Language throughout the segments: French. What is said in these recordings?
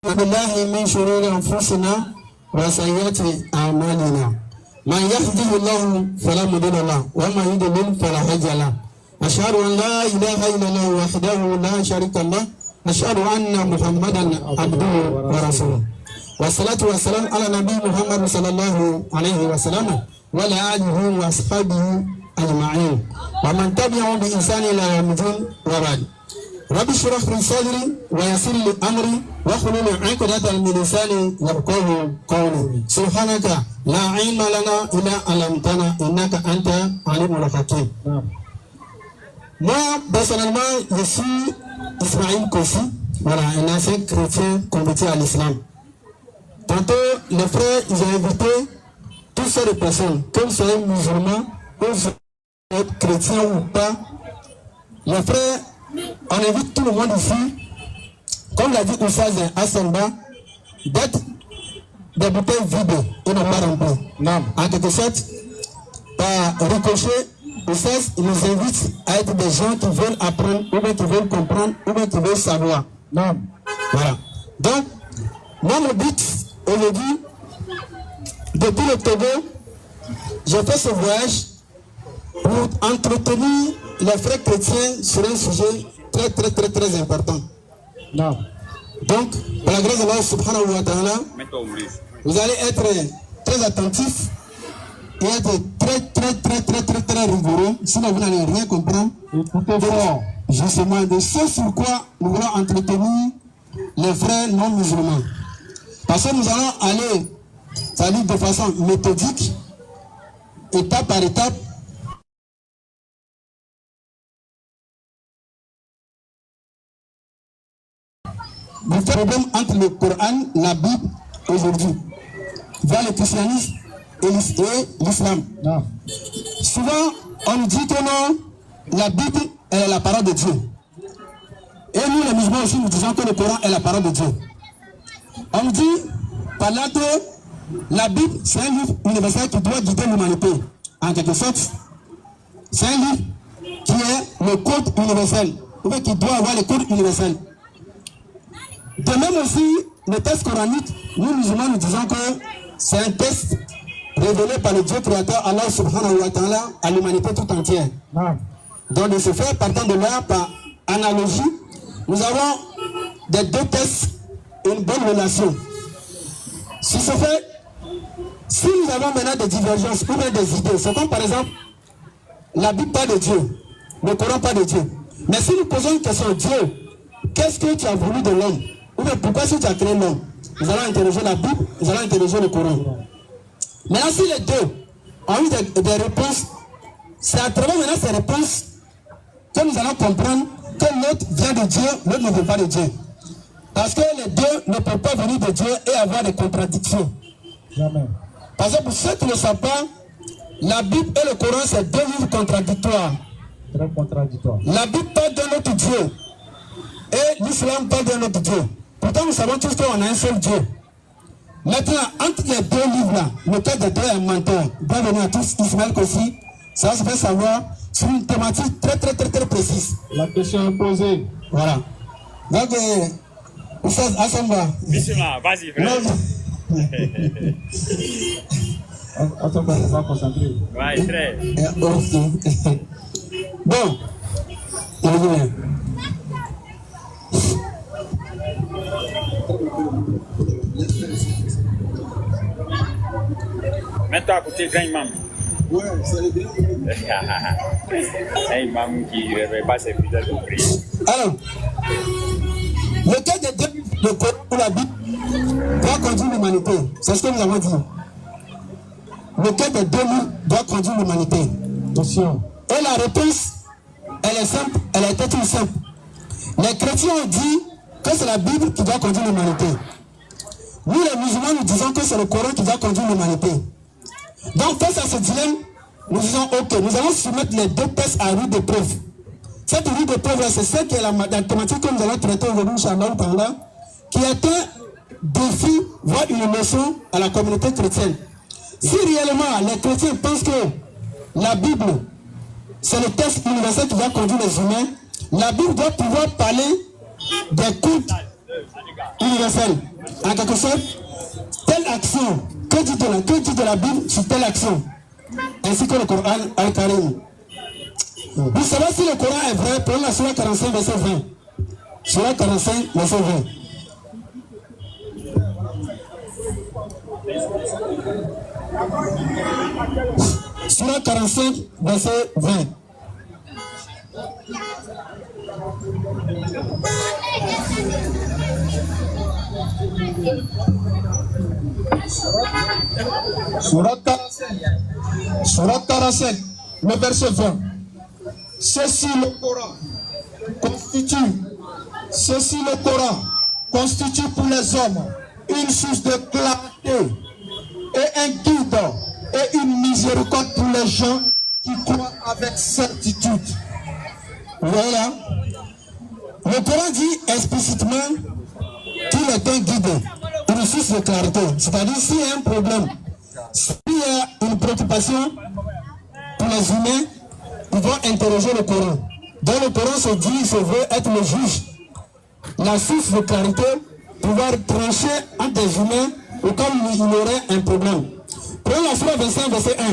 بالله من شرور أنفسنا وسيئات أعمالنا من يهده الله فلا مضل له ومن يضلل فلا هادي له أشهد أن لا إله إلا الله وحده لا شريك له أشهد أن محمدا عبده ورسوله والصلاة والسلام على نبي محمد صلى الله عليه وسلم وعلى آله وأصحابه أجمعين ومن تبعهم بإحسان إلى يوم الدين وبعد رب اشرح لي صدري ويسر لي أمري واحلل عقدة من لساني يفقهوا قولي سبحانك لا علم لنا إلا علمتنا إنك أنت عليم الحكيم. Moi, personnellement, je suis Ismaïl Kossi, voilà, un ancien chrétien converti à l'islam. Tantôt, les frères, ils ont invité toutes sortes de personnes, que vous soyez musulmans, que vous soyez chrétiens ou pas. Les frères, on invite tout le monde ici, comme l'a dit Oussaz Assamba, d'être des bouteilles vides et non pas remplies. Non. En quelque sorte, par ricochet, Oussaz nous invite à être des gens qui veulent apprendre, ou bien qui veulent comprendre, ou bien qui veulent savoir. Non. Voilà. Donc, moi, mon but aujourd'hui, depuis le Togo, j'ai fait ce voyage pour entretenir les frères chrétiens sur un sujet très important. Non. Donc, par la grâce de Allah subhanahu wa ta'ala, vous allez être très attentifs et être très rigoureux, sinon vous n'allez rien comprendre. Écoutez fort. Justement, de ce sur quoi nous voulons entretenir les frères non musulmans. Parce que nous allons aller, c'est-à-dire de façon méthodique, étape par étape, le problème entre le Coran, la Bible aujourd'hui, vers le christianisme et l'islam. Souvent, on nous dit que non, la Bible est la parole de Dieu. Et nous, les musulmans aussi, nous disons que le Coran est la parole de Dieu. On nous dit par là que la Bible, c'est un livre universel qui doit guider l'humanité. En quelque sorte, c'est un livre qui est le code universel, ou bien qui doit avoir le code universel. De même aussi, le texte coranique, nous musulmans, nous disons que c'est un texte révélé par le Dieu créateur Allah subhanahu wa ta'ala à l'humanité tout entière. Donc de ce fait, partant de là, par analogie, nous avons des deux textes une bonne relation. Si ce fait, si nous avons maintenant des divergences ou bien des idées, c'est comme par exemple, la Bible parle de Dieu, le Coran parle de Dieu. Mais si nous posons une question, Dieu, qu'est-ce que tu as voulu de l'homme? Ou bien pourquoi est-ce que tu as créé l'homme? Nous allons interroger la Bible, nous allons interroger le Coran. Maintenant, si les deux ont eu des réponses, c'est à travers maintenant ces réponses que nous allons comprendre que l'autre vient de Dieu, l'autre ne vient pas de Dieu. Parce que les deux ne peuvent pas venir de Dieu et avoir des contradictions. Jamais. Parce que pour ceux qui ne le savent pas, la Bible et le Coran, c'est deux livres contradictoires. Très contradictoires. La Bible parle d'un autre Dieu et l'islam parle d'un autre Dieu. Pourtant, nous savons tous qu'on a un seul Dieu. Maintenant, entre les deux livres-là, lequel des deux est menteur? Bienvenue à tous, Ismaël Kossi. Ça va se faire savoir sur une thématique très précise. La question est posée. Voilà. Donc, Oustaz Assamba. Bismillah, vas-y, frère. Attends, on va concentrer. Ouais, très. Bon. Mets-toi à côté d'un imam. Ouais, ça allait bien. Un imam qui ne réveille pas ses fidèles pour prier. Alors, lequel des deux, le Coran ou la Bible, doit conduire l'humanité? C'est ce que nous avons dit. Lequel des deux livres doit conduire l'humanité? Et la réponse, elle est simple, elle a été toute simple. Les chrétiens ont dit que c'est la Bible qui doit conduire l'humanité. Nous, les musulmans, nous disons que c'est le Coran qui doit conduire l'humanité. Donc, face à ce dilemme, nous disons, ok, nous allons soumettre les deux textes à rude épreuve. Cette rude épreuve, c'est celle qui est la thématique que nous allons traiter aujourd'hui, Inch'Allah, qui est un défi, voire une leçon à la communauté chrétienne. Si réellement les chrétiens pensent que la Bible, c'est le texte universel qui va conduire les humains, la Bible doit pouvoir parler des cultes universels. En quelque sorte, telle action, que dit de la Bible sur telle action, ainsi que le Coran Al-Karim. Vous savez si le Coran est vrai, prenez la Surah 45, verset 20. Surah 45, verset 20. Surah 45, verset 20. Surat 45, le verset 20. Ceci le Coran constitue pour les hommes une source de clarté et un guide et une miséricorde pour les gens qui croient avec certitude. Voilà. Le Coran dit explicitement qu'il est un guide, une source de clarté. C'est-à-dire s'il y a un problème, s'il y a une préoccupation pour les humains, ils vont interroger le Coran. Donc le Coran se dit, il se veut être le juge, la source de clarté, pouvoir trancher entre des humains au cas où il y aurait un problème. Prenons la Surah 25, verset 1.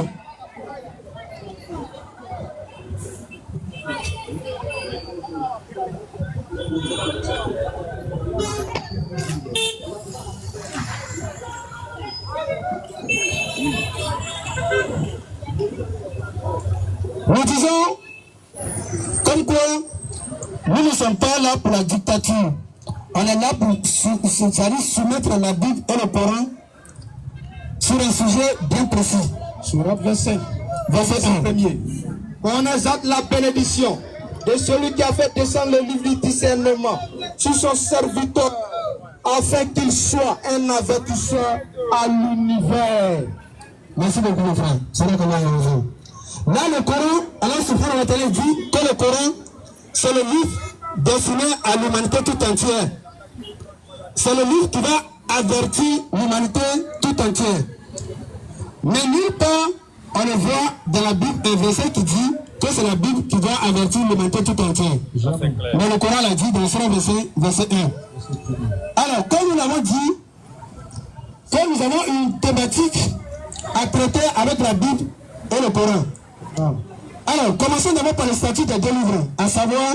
Nous disons comme quoi nous ne sommes pas là pour la dictature. On est là pour soumettre la Bible et le Coran sur un sujet bien précis. Surat 25, verset 1. On exalte la bénédiction de celui qui a fait descendre le livre du discernement sur son serviteur afin qu'il soit un avertisseur à l'univers. Merci beaucoup mon frère. C'est là qu'on a raison. Là le Coran, Allah subhanahu wa ta'ala dit que le Coran c'est le livre destiné à l'humanité tout entière. C'est le livre qui va avertir l'humanité tout entière. Mais nulle part on le voit dans la Bible un verset qui dit que c'est la Bible qui va avertir l'humanité tout entière. Mais le Coran l'a dit dans ce verset 1. Alors, comme nous l'avons dit, comme nous avons une thématique à traiter avec la Bible et le Coran. Alors, commençons d'abord par le statut des deux livres, à savoir,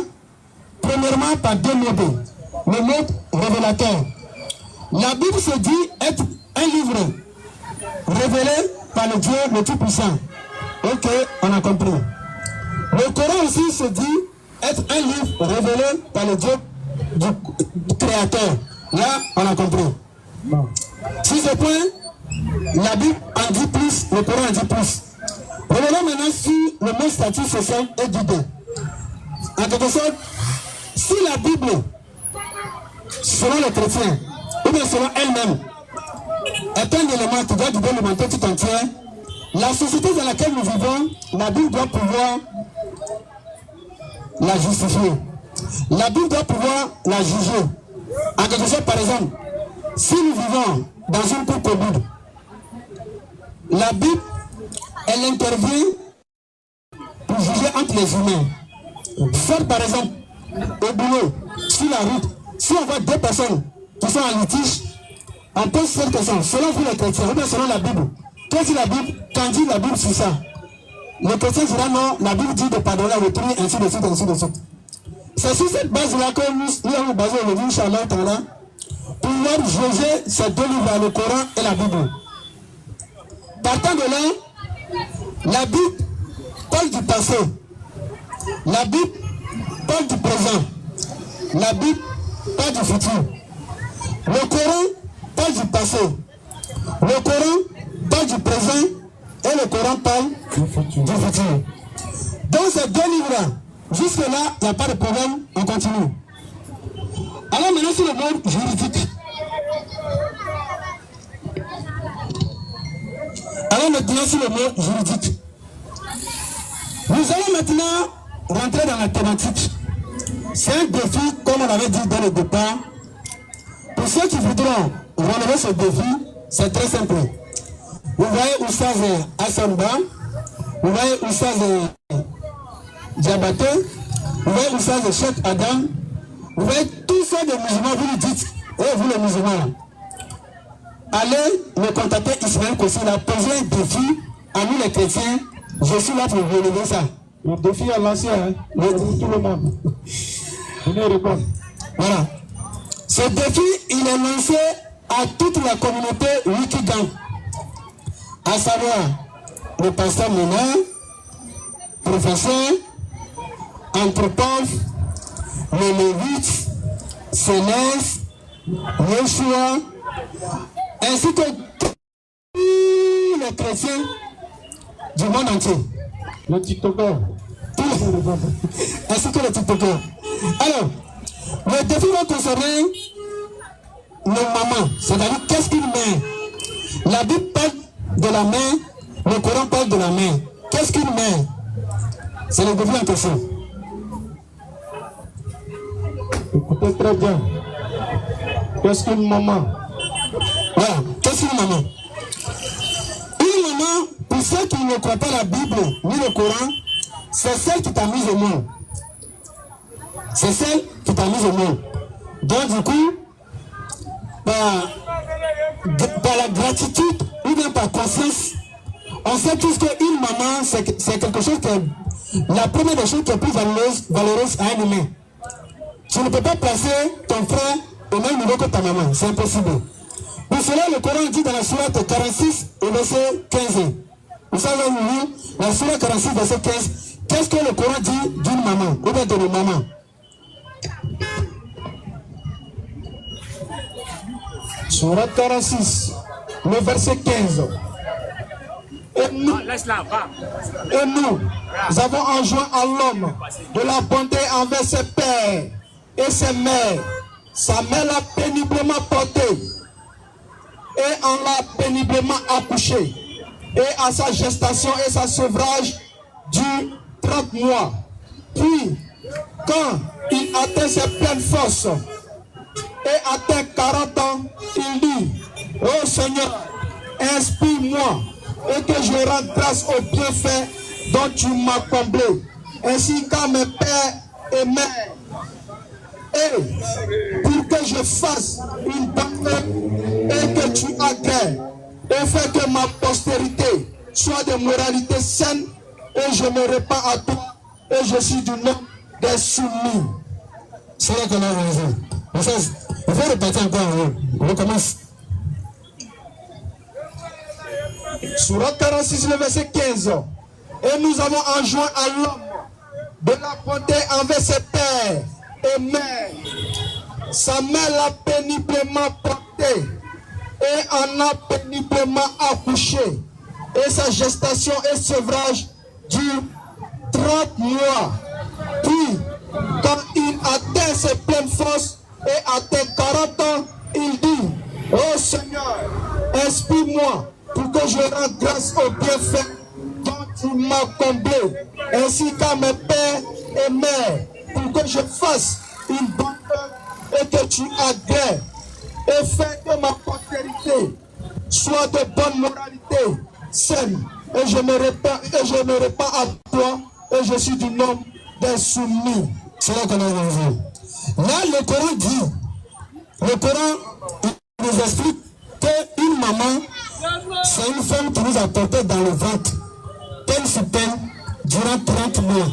premièrement par deux mots. Le mot révélateur. La Bible se dit être un livre révélé par le Dieu le Tout-Puissant. Ok, on a compris. Le Coran aussi se dit être un livre révélé par le Dieu du Créateur. Là, on a compris. Sur ce point, la Bible en dit plus, le Coran en dit plus. Revenons maintenant sur le mot statut social et guidé. En quelque sorte, si la Bible, selon les chrétiens, ou bien selon elle-même, est un élément qui doit guider l'humanité tout entière, la société dans laquelle nous vivons, la Bible doit pouvoir la justifier. La Bible doit pouvoir la juger. En quelque sorte, par exemple, si nous vivons dans une cour commune, la Bible, elle intervient pour juger entre les humains. Soit par exemple, au boulot, sur la route, si on voit deux personnes qui sont en litige, on pose cette question, selon vous les chrétiens, ou bien selon la Bible, qu'est-ce que la Bible, qu'en dit la Bible sur ça? Le chrétien dira non, la Bible dit de pardonner à l'autrui, ainsi de suite, ainsi de suite. C'est sur cette base-là que nous avons basé aujourd'hui, Inch'Allah, pour pouvoir juger ces deux livres, le Coran et la Bible. Partant de là, la Bible parle du passé, la Bible parle du présent, la Bible parle du futur. Le Coran parle du passé, le Coran parle du présent et le Coran parle du futur. Dans ces deux livres-là, jusque-là, il n'y a pas de problème, on continue. Alors maintenant, sur le mot juridique. Alors maintenant, sur le mot juridique. Nous allons maintenant rentrer dans la thématique. C'est un défi, comme on avait dit dès le départ. Pour ceux qui voudront relever ce défi, c'est très simple. Vous voyez Oustaz Assamba, vous voyez Oustaz Diabaté, vous voyez Oustaz Cheikh Adam, vous voyez tous ceux des musulmans, vous lui dites, oh vous les musulmans, allez me contacter Ismaël Kossi, il a posé un défi à nous les chrétiens. Je suis là pour relever ça. Le défi à l'ancien, hein? Pour tout le monde. Venez répondre. Voilà. Ce défi, il est lancé à toute la communauté Wikigang, à savoir le pasteur Mouna, professeur, anthropologue, les Lévites, Céleste, Yeshua, ainsi que tous les chrétiens du monde entier. Le TikToker. Ainsi que les TikTokers. Alors, le défi va concerner nos mamans. C'est-à-dire, qu'est-ce qu'une mère? La Bible parle de la mère, le Coran parle de la mère. Qu'est-ce qu'une mère? C'est le défi en question. Écoutez très bien. Qu'est-ce qu'une maman? Voilà, qu'est-ce qu'une maman? Une maman, pour ceux qui ne croient pas la Bible ni le Coran, c'est celle qui t'a mise au monde. C'est celle qui t'a mise au monde. Donc du coup, par la gratitude ou bien par conscience, on sait tous qu'une maman, c'est quelque chose qui est la première des choses qui est plus valeureuse à un humain. Tu ne peux pas placer ton frère au même niveau que ta maman, c'est impossible. Pour cela, le Coran dit dans la sourate 46 au verset 15. Vous savez où la sourate 46 verset 15, qu'est-ce que le Coran dit d'une maman ou bien de nos mamans? Sourate 46, le verset 15. Et nous avons enjoint à l'homme de la bonté envers ses pères et ses mères. Sa mère l'a péniblement porté et en l'a péniblement accouché. Et à sa gestation et sa sevrage dure 30 mois. Puis, quand il atteint ses pleines forces et atteint 40 ans, il dit: ô Seigneur, inspire-moi et que je rende grâce aux bienfaits dont tu m'as comblé, ainsi qu'à mes pères et mères, et pour que je fasse une bonne et que tu agrées, et fais que ma postérité soit de moralité saine, et je me répands à toi, et je suis du nom des soumis. C'est là qu'on a raison. Il faut répéter encore en haut. On recommence. Sourate 46, le verset 15. Et nous avons enjoint à l'homme de la bonté envers ses pères et mères. Sa mère l'a péniblement porté et en a péniblement accouché. Et sa gestation et sevrage dure 30 mois. Puis, quand il atteint ses pleines forces et atteint 40 ans, il dit: ô Seigneur, inspire-moi pour que je rende grâce aux bienfaits dont tu m'as comblé, ainsi qu'à mes pères et mères, pour que je fasse une bonne œuvre et que tu agrées, et fais que ma postérité soit de bonne moralité, saine, et je me répands à toi, et je suis du nom des soumis. C'est là qu'on a raison. Là, le Coran dit, le Coran nous explique qu'une maman, c'est une femme qui nous a porté dans le ventre, peine sous peine, durant 30 mois.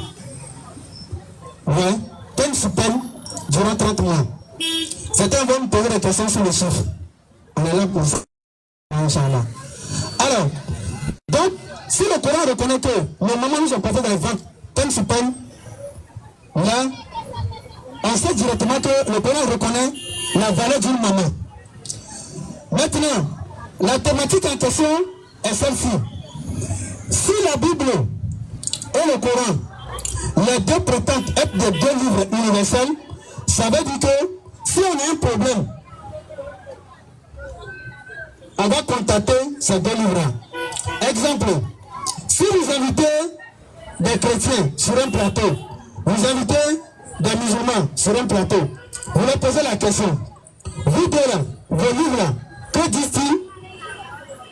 Ouais, peine sous peine, durant 30 mois. Certains vont me poser des questions sur les chiffres. On est là pour ça. Inch'Allah. Alors, donc, si le Coran reconnaît que nos mamans nous ont porté dans le ventre, peine sous peine, là, on sait directement que le Coran reconnaît la valeur d'une maman. Maintenant, la thématique en question est celle-ci. Si la Bible et le Coran, les deux prétendent être des deux livres universels, ça veut dire que si on a un problème, on va contacter ces deux livres. Exemple, si vous invitez des chrétiens sur un plateau, vous invitez des musulmans sur un plateau, vous leur posez la question: vous deux là, vos livres là, que disent-ils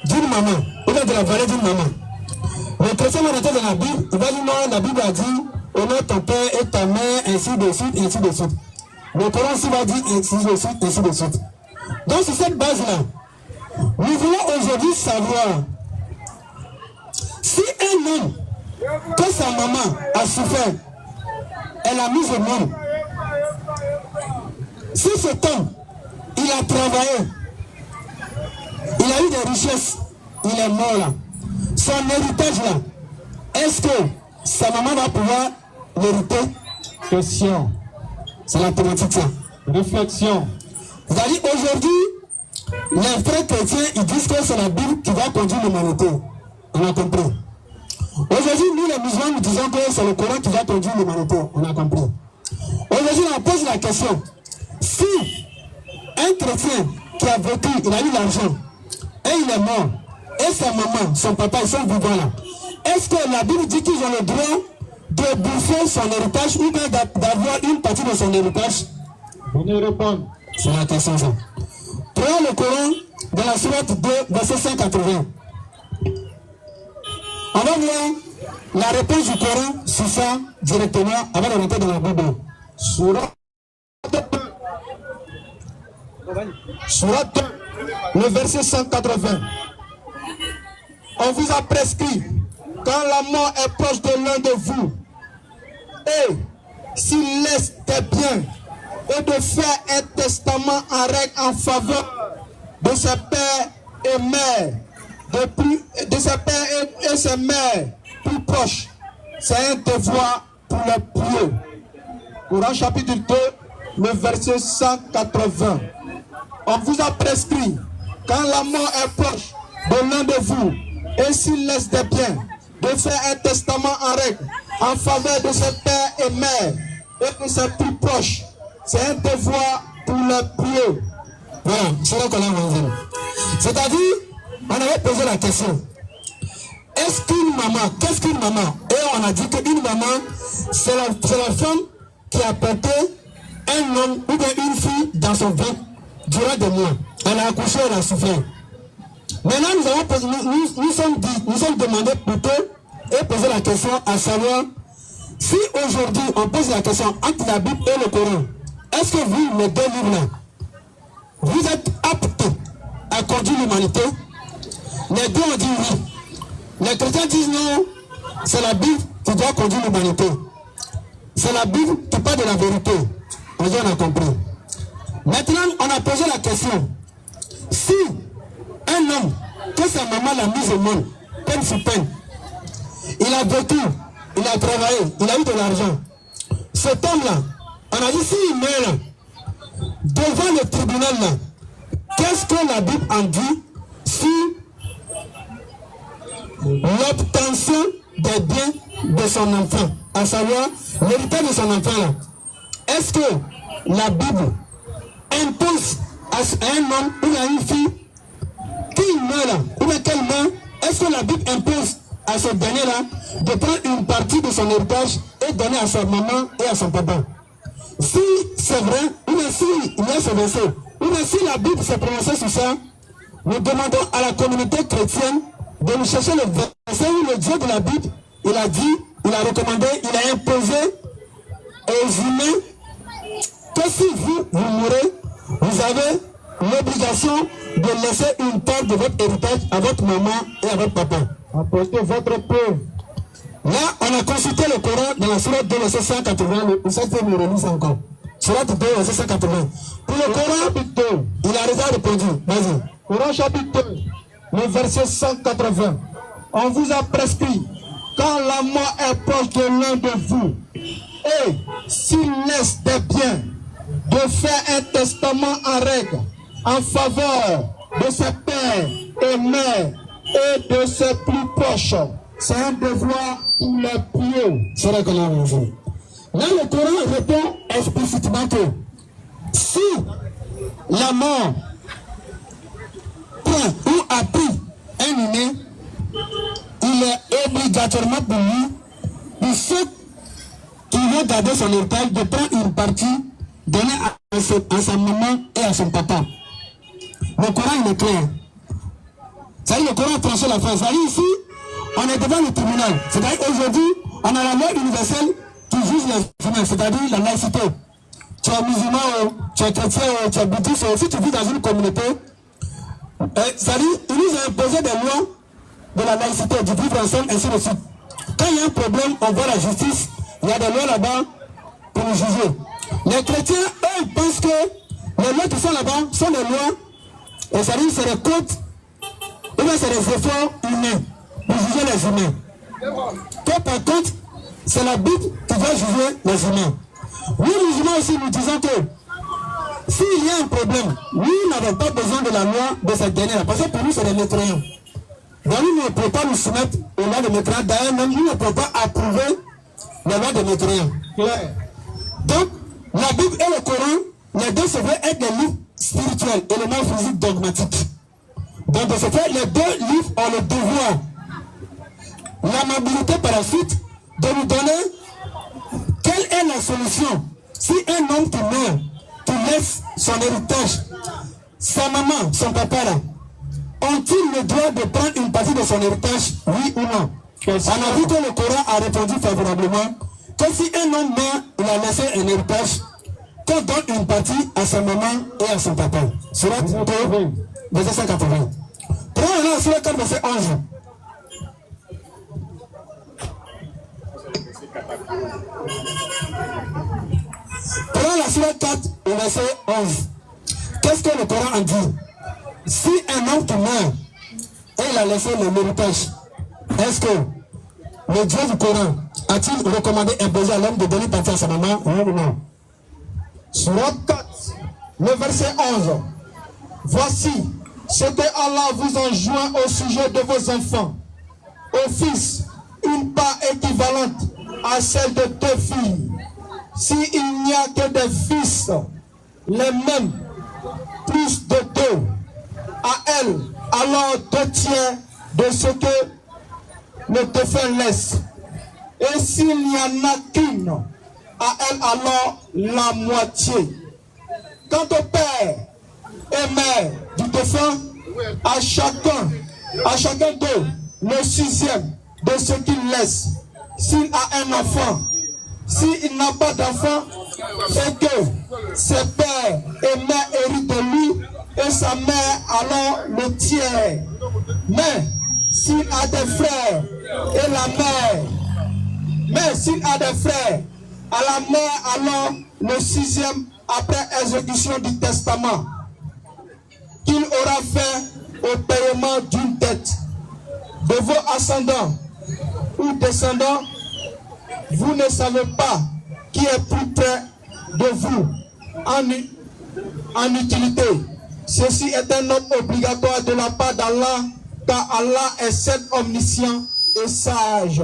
d'une maman, ou bien de la valeur d'une maman? Le chrétien va rentrer dans la Bible, il va dire: non, la Bible a dit honore ton père et ta mère, ainsi de suite, ainsi de suite. Le Coran aussi va dire ainsi de suite, ainsi de suite. Donc sur cette base là, Nous voulons aujourd'hui savoir si un homme que sa maman a souffert, elle a mis au monde. Si cet homme, il a travaillé, il a eu des richesses, il est mort là. Son héritage là, est-ce que sa maman va pouvoir l'hériter? Question. C'est la thématique ça. Réflexion. C'est-à-dire aujourd'hui, les frères chrétiens, ils disent que c'est la Bible qui va conduire l'humanité. On a compris. Aujourd'hui, nous les musulmans, nous disons que c'est le Coran qui va conduire l'humanité. On a compris. Aujourd'hui, on pose la question. Si un chrétien qui a vécu, il a eu l'argent, et il est mort, et sa maman, son papa, ils sont vivants là, est-ce que la Bible dit qu'ils ont le droit de bouffer son héritage ou bien d'avoir une partie de son héritage? On y répond. C'est la question ça. Prenons le Coran dans la sourate 2, verset 180. On va voir la réponse du Coran sur ça directement avant de rentrer dans la Bible. Sourate 2, le verset 180. On vous a prescrit, quand la mort est proche de l'un de vous, et s'il laisse des biens, et de faire un testament en règle en faveur de ses pères et mères, de ses pères et ses mères plus proches. C'est un devoir pour les pieux. Coran chapitre 2, le verset 180. On vous a prescrit, quand la mort est proche de l'un de vous, et s'il laisse des biens, de faire un testament en règle en faveur de ses pères et mères et de ses plus proches. C'est un devoir pour les pieux. Voilà, c'est là qu'on a entendu. C'est-à-dire, on avait posé la question. Est-ce qu'une maman, qu'est-ce qu'une maman? Et on a dit qu'une maman, c'est la femme qui a porté un homme ou bien une fille dans son ventre durant des mois. Elle a accouché, elle a souffert. Maintenant, nous avons posé, nous sommes demandés plutôt et posé la question à savoir si aujourd'hui on pose la question entre la Bible et le Coran, est-ce que vous, les deux livres-là, vous êtes aptes à conduire l'humanité? Les deux ont dit oui. Les chrétiens disent non, c'est la Bible qui doit conduire l'humanité. C'est la Bible qui parle de la vérité. On a compris. Maintenant, on a posé la question. Si un homme, que sa maman l'a mis au monde, peine sur peine, il a vécu, il a travaillé, il a eu de l'argent. Cet homme-là, on a dit s'il meurt là, devant le tribunal là, qu'est-ce que la Bible en dit sur l'obtention des biens de son enfant, à savoir l'héritage de son enfant là? Est-ce que la Bible impose à un homme ou à une fille qui meurt là, ou bien qu'elle meurt, est-ce que la Bible impose à ce dernier là de prendre une partie de son héritage et donner à sa maman et à son papa? Si c'est vrai, ou bien s'il y a ce verset, ou bien si la Bible s'est prononcée sur ça, nous demandons à la communauté chrétienne de nous chercher le verset où le Dieu de la Bible, il a dit, il a recommandé, il a imposé aux humains que si vous mourrez, vous avez l'obligation de laisser une part de votre héritage à votre maman et à votre papa. Apportez votre peu. Là, on a consulté le Coran dans la sourate 2, verset 180. Ça fait me relire ça encore. Sourate 2, verset 180. Pour le Coran, il a déjà répondu. Vas-y. Coran chapitre 2, le verset 180. On vous a prescrit, quand la mort est proche de l'un de vous, et s'il laisse des biens, de faire un testament en règle en faveur de ses pères et mères et de ses plus proches. C'est un devoir pour les pieux. C'est là qu'on a mangé. Là, le Coran répond explicitement que si la mort prend ou a pris un humain, il est obligatoirement pour lui, pour ceux qui vont garder son héritage, de prendre une partie donnée à sa maman et à son papa. Le Coran, il est clair. C'est-à-dire, le Coran a tranché la phrase. C'est-à-dire, ici, on est devant le tribunal. C'est-à-dire, aujourd'hui, on a la loi universelle qui juge les humains, c'est-à-dire la laïcité. Tu es musulman, tu es chrétien, tu es bouddhiste, si tu vis dans une communauté, C'est-à-dire, il nous a imposé des lois de la laïcité, du vivre ensemble, ainsi de suite. Quand il y a un problème, on voit la justice, il y a des lois là-bas pour nous juger. Les chrétiens, eux, ils pensent que les lois qui sont là-bas sont des lois, et ça dit c'est des codes, ou bien c'est des efforts humains pour juger les humains. Que par contre, c'est la Bible qui va juger les humains. Nous, musulmans aussi, nous disons que s'il y a un problème, nous n'avons pas besoin de la loi de cette dernière, parce que pour nous, c'est des mécréants. Donc nous ne pouvons pas nous soumettre aux lois des mécréants. D'ailleurs, même nous ne pouvons pas approuver les lois des mécréants. Donc, la Bible et le Coran, les deux se veulent être des livres spirituels et le mal physique dogmatique. Donc, de ce fait, les deux livres ont le devoir, l'amabilité par la suite, de nous donner quelle est la solution. Si un homme qui meurt, qui laisse son héritage, sa maman, son papa là, ont-ils le droit de prendre une partie de son héritage, oui ou non? On a vu que le Coran a répondu favorablement que si un homme meurt, il a laissé un héritage, qu'on donne une partie à sa maman et à son papa. Surat 2, verset 180. Prenons là, surat 4, verset 11. Prenons la surat 4, verset 11. Qu'est-ce que le Coran en dit? Si un homme qui meurt et il a laissé l'héritage, est-ce que le Dieu du Coran a-t-il recommandé, imposé à l'homme de donner partie à sa maman? Oui ou non? Surat 4, le verset 11. Voici ce que Allah vous enjoint au sujet de vos enfants. Au fils, une part équivalente à celle de 2 filles. S'il n'y a que des fils, les mêmes, plus de 2, à elle, alors 2 tiers de ce que le défunt laisse. Et s'il n'y en a qu'une, à elle alors la moitié. Quant au père et mère du défunt, à chacun d'eux, le 6e de ce qu'il laisse. S'il a un enfant, s'il n'a pas d'enfant, et que ses pères et mères héritent de lui, et sa mère alors le tiers. Mais s'il a des frères et la mère, à la mère alors le 6e après exécution du testament qu'il aura fait au paiement d'une dette. De vos ascendants ou descendants, vous ne savez pas qui est plus près de vous en utilité. Ceci est un ordre obligatoire de la part d'Allah, car Allah est seul omniscient et sage.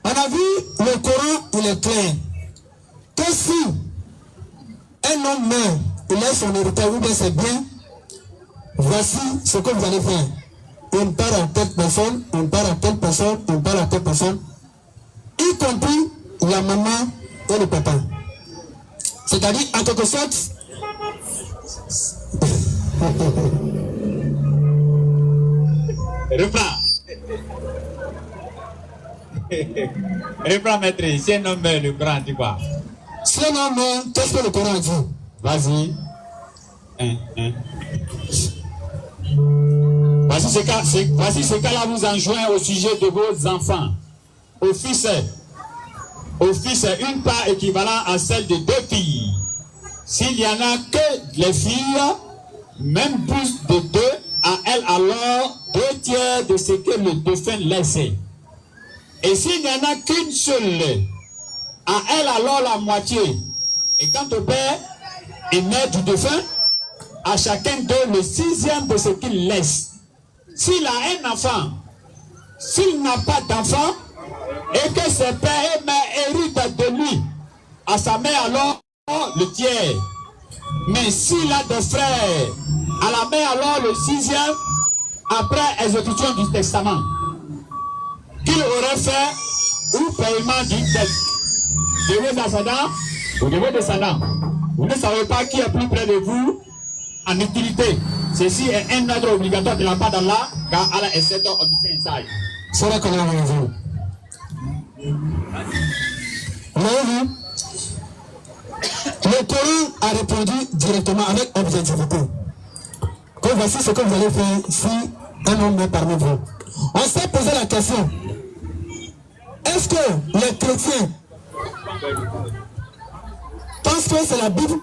On a vu le Coran, il est clair. Que si un homme meurt, il laisse son héritage ou bien ses biens, voici ce que vous allez faire. Une part à telle personne, une part à telle personne, une part à telle personne, y compris la maman et le papa. C'est-à-dire, en quelque sorte, Reprends. Reprends, maître. Si un homme meurt, le Coran dit quoi? si un homme meurt, qu'est-ce que le Coran dit? Vas-y. Voici ce qu'Allah vous enjoint au sujet de vos enfants. Au fils, une part équivalente à celle de 2 filles. S'il n'y en a que les filles, même plus de 2, à elle alors 2 tiers de ce que le défunt laisse. Et s'il n'y en a qu'une seule, à elle alors la moitié. Et quant au père et mère du défunt, à chacun d'eux le 6e de ce qu'il laisse. S'il a un enfant, s'il n'a pas d'enfant, et que ses pères et mères héritent de lui, à sa mère alors le tiers. Mais s'il a des frères, à la mère alors le 6e, après exécution du testament, qu'il aurait fait ou paiement d'une dette. De vos ascendants ou de vos descendants. Vous ne savez pas qui est plus près de vous en utilité. Ceci est un ordre obligatoire de la part d'Allah, car Allah est cet homme omniscient et sage. C'est là qu'on a vu. Le Coran a répondu directement avec objectivité. Donc voici ce que vous allez faire si un homme est parmi vous. On s'est posé la question. Est-ce que les chrétiens pensent que c'est la Bible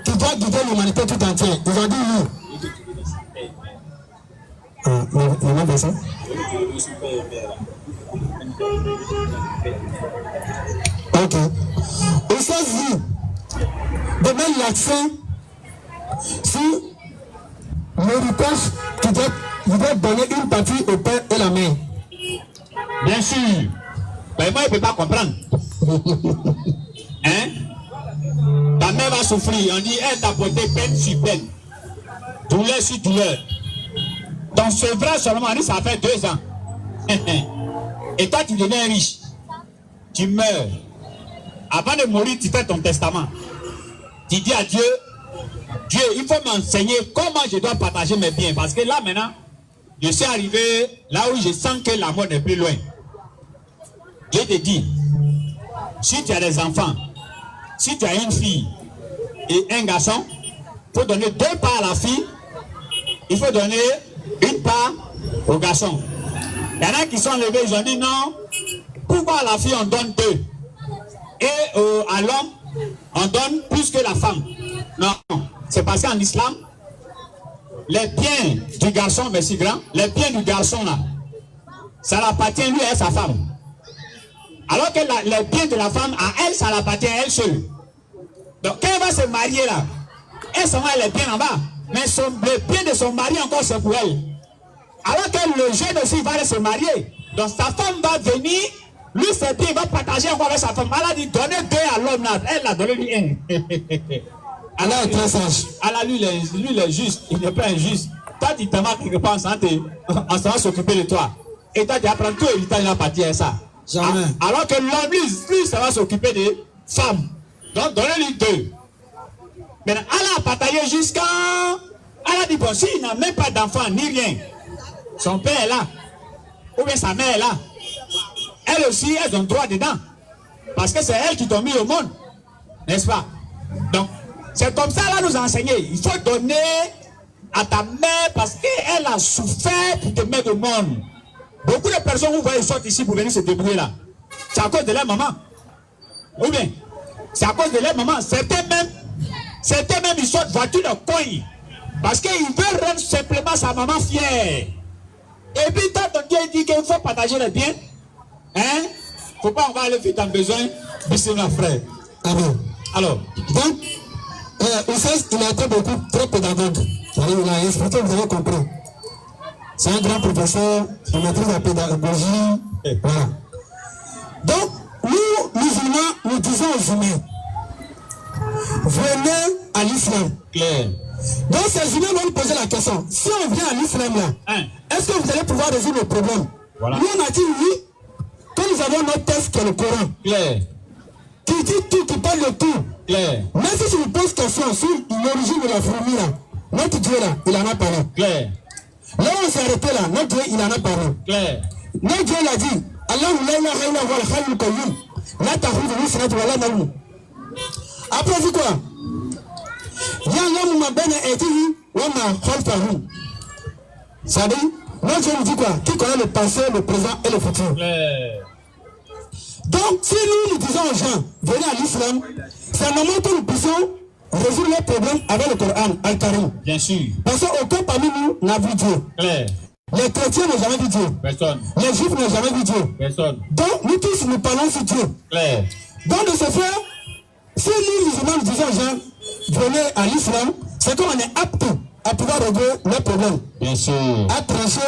qui doit guider l'humanité tout entière? Ils ont dit oui. Le même verset. Ok. Il s'agit de mettre l'accent sur l'héritage qui doit donner une partie au père et la mère. Bien sûr. Mais moi, je ne peux pas comprendre. Hein? Ta mère va souffrir. On dit, elle t'a porté peine sur peine. Douleur sur douleur. Ton sevrage seulement, on dit, ça fait 2 ans. Et toi, tu deviens riche. Tu meurs. Avant de mourir, tu fais ton testament. Tu dis à Dieu, Dieu, il faut m'enseigner comment je dois partager mes biens. Parce que là, maintenant, je suis arrivé là où je sens que la mort n'est plus loin. Dieu te dit, si tu as des enfants, si tu as une fille et un garçon, il faut donner 2 parts à la fille, il faut donner 1 part au garçon. Il y en a qui sont levés, ils ont dit non, pourquoi à la fille on donne 2 et à l'homme on donne plus que la femme? Non, c'est parce qu'en islam, les biens du garçon, merci grand, les biens du garçon là, ça appartient lui et sa femme. Alors que les biens de la femme, à elle, ça appartient à elle seule. Donc quand elle va se marier là, elle s'en va les biens en bas, mais le bien de son mari encore c'est pour elle. Alors que le jeune aussi va aller se marier. Donc sa femme va venir, lui c'est bien, il va partager encore avec sa femme. Elle a dit donnez 2 à l'homme là, elle a donné lui 1. Allah est très sage. Allah lui il est juste, il n'est pas injuste. Toi tu te marques quelque part, on va s'occuper de toi. Et toi tu apprends tout l'héritage à partir de ça. Jamais. Alors que l'homme lui ça va s'occuper des femmes. Donc donnez-lui 2. Maintenant Allah a partagé jusqu'à... Allah dit bon, s'il n'a même pas d'enfant ni rien, son père est là, ou bien sa mère est là, elles aussi elles ont droit dedans. Parce que c'est elles qui t'ont mis au monde. N'est-ce pas? Donc, c'est comme ça, là, nous a enseigné. Il faut donner à ta mère parce qu'elle a souffert pour te mettre au monde. Beaucoup de personnes, vous voyez, ils sortent ici pour venir se débrouiller là. C'est à cause de leur maman. Ou bien, c'est à cause de leur maman. Certains même, ils sortent voiture de coin. Parce qu'ils veulent rendre simplement sa maman fière. Et puis, quand ton Dieu dit qu'il faut partager les biens, hein, faut pas avoir le fils en besoin, c'est notre frère. Amen. Alors, donc, il a été beaucoup très pédagogue. Il a expliqué, vous avez compris. C'est un grand professeur, il maîtrise la pédagogie. Voilà. Donc, nous, musulmans, nous disons aux humains, venez à l'islam. clair. Donc, ces humains vont nous poser la question. Si on vient à l'islam là, est-ce que vous allez pouvoir résoudre le problème? Voilà. Nous, on a dit oui, quand nous avons notre texte qui est le Coran. Clair. Qui dit tout, qui parle de tout. Clair. Même si je vous pose question sur l'origine de la fourmi là, notre Dieu là, il en a parlé. Clair. Là où on s'est arrêté là, notre Dieu, il en a parlé. Clair. Notre Dieu l'a dit, Allahu la ilaha illa huwa al-hayyul qayyum, la ta'khudhuhu sinatun wa la nawm. Après, il dit quoi? Ya'lamu ma bayna aydihim wa ma khalfahum. Ça dit, notre Dieu nous dit quoi? Qui connaît le passé, le présent et le futur. Clair. Donc, si nous disons aux gens, venez à l'islam, c'est normal que nous puissions résoudre les problèmes avec le Coran, Al-Karim. Bien sûr. Parce qu'aucun parmi nous n'a vu Dieu. Clair. Les chrétiens n'ont jamais vu Dieu. Personne. Les juifs n'ont jamais vu Dieu. Personne. Donc, nous tous, nous parlons sur Dieu. Clair. Donc, de ce fait, si nous, musulmans, nous disons aux gens, venez à l'islam, c'est qu'on est apte à pouvoir régler les problèmes. Bien sûr. À trancher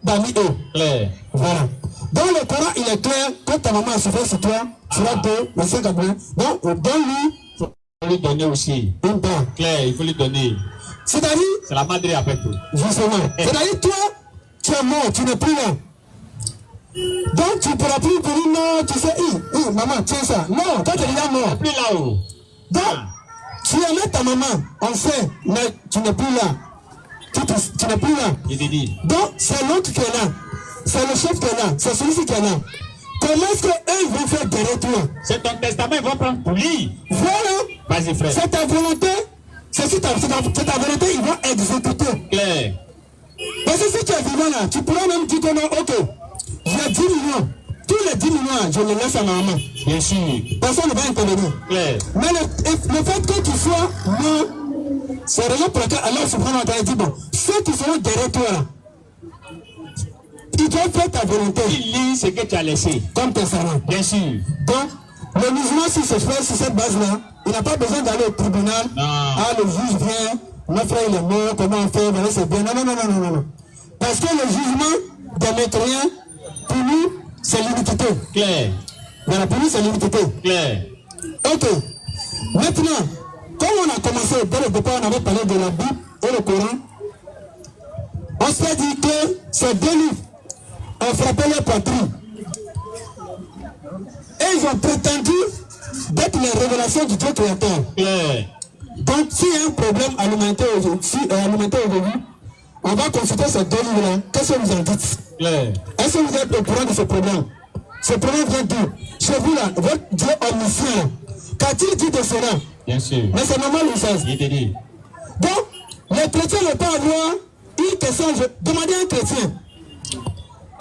parmi eux. Clair. Voilà. Dans le Coran, il est clair que ta maman a souffert sur toi, sur 2, le 5 à 2. Donc, donne-lui. Il faut lui donner aussi. Une part. Clair, il faut lui donner. C'est-à-dire. C'est la madre après tout. Justement. C'est-à-dire, toi, tu es mort, tu n'es plus là. Donc, tu ne pourras plus dire non, tu sais, maman, tiens ça. Non, toi, tu es déjà mort. Plus là-haut. Donc, tu aimais ta maman, on sait, mais tu n'es plus là. Tu n'es plus là. Il dit. Donc, c'est l'autre qui est là. C'est le chef qui est là. C'est celui-ci qui est là. Comment est-ce qu'eux vont faire derrière toi? C'est ton testament, ils vont prendre pour lui. Voilà. Vas-y, frère. C'est ta volonté c'est ta volonté, ils vont exécuter. Clair. Parce que si tu es vivant là, tu pourras même dire que non, ok, j'ai 10 millions. Tous les 10 millions, je les laisse à ma maman. Bien sûr. Personne ne va intervenir. Clair. Mais le fait que tu sois non, c'est la raison pour laquelle Allah subhanahu wa ta'ala dit bon, ceux qui seront derrière toi là, ils doivent faire ta volonté. Il lit ce que tu as laissé. Comme tes serments. Bien sûr. Donc, le musulman, s'il se fait sur cette base-là, il n'a pas besoin d'aller au tribunal. Non. Ah, le juge vient, mon frère il est mort, comment on fait, voilà, c'est bien. Non. Parce que le jugement des métroyens, pour nous, c'est l'iniquité. Clair. Voilà, pour nous, c'est l'iniquité. Clair. Ok. Maintenant, comme on a commencé, dès le départ, on avait parlé de la Bible et le Coran, on s'est dit que ces deux livres ont frappé leur poitrine. Et ils ont prétendu d'être les révélations du Dieu créateur. Clair. Donc, s'il y a un problème alimentaire aujourd'hui, on va consulter ces deux livres-là. Qu'est-ce que vous en dites? Clair. Est-ce que vous êtes au courant de ce problème? Ce problème vient d'où? Chez vous là, votre Dieu omniscient, qu'a-t-il dit de cela? Bien sûr. Mais c'est normal ou ça? Il te dit. Donc, les chrétiens ne peuvent avoir une question. Demandez à un chrétien,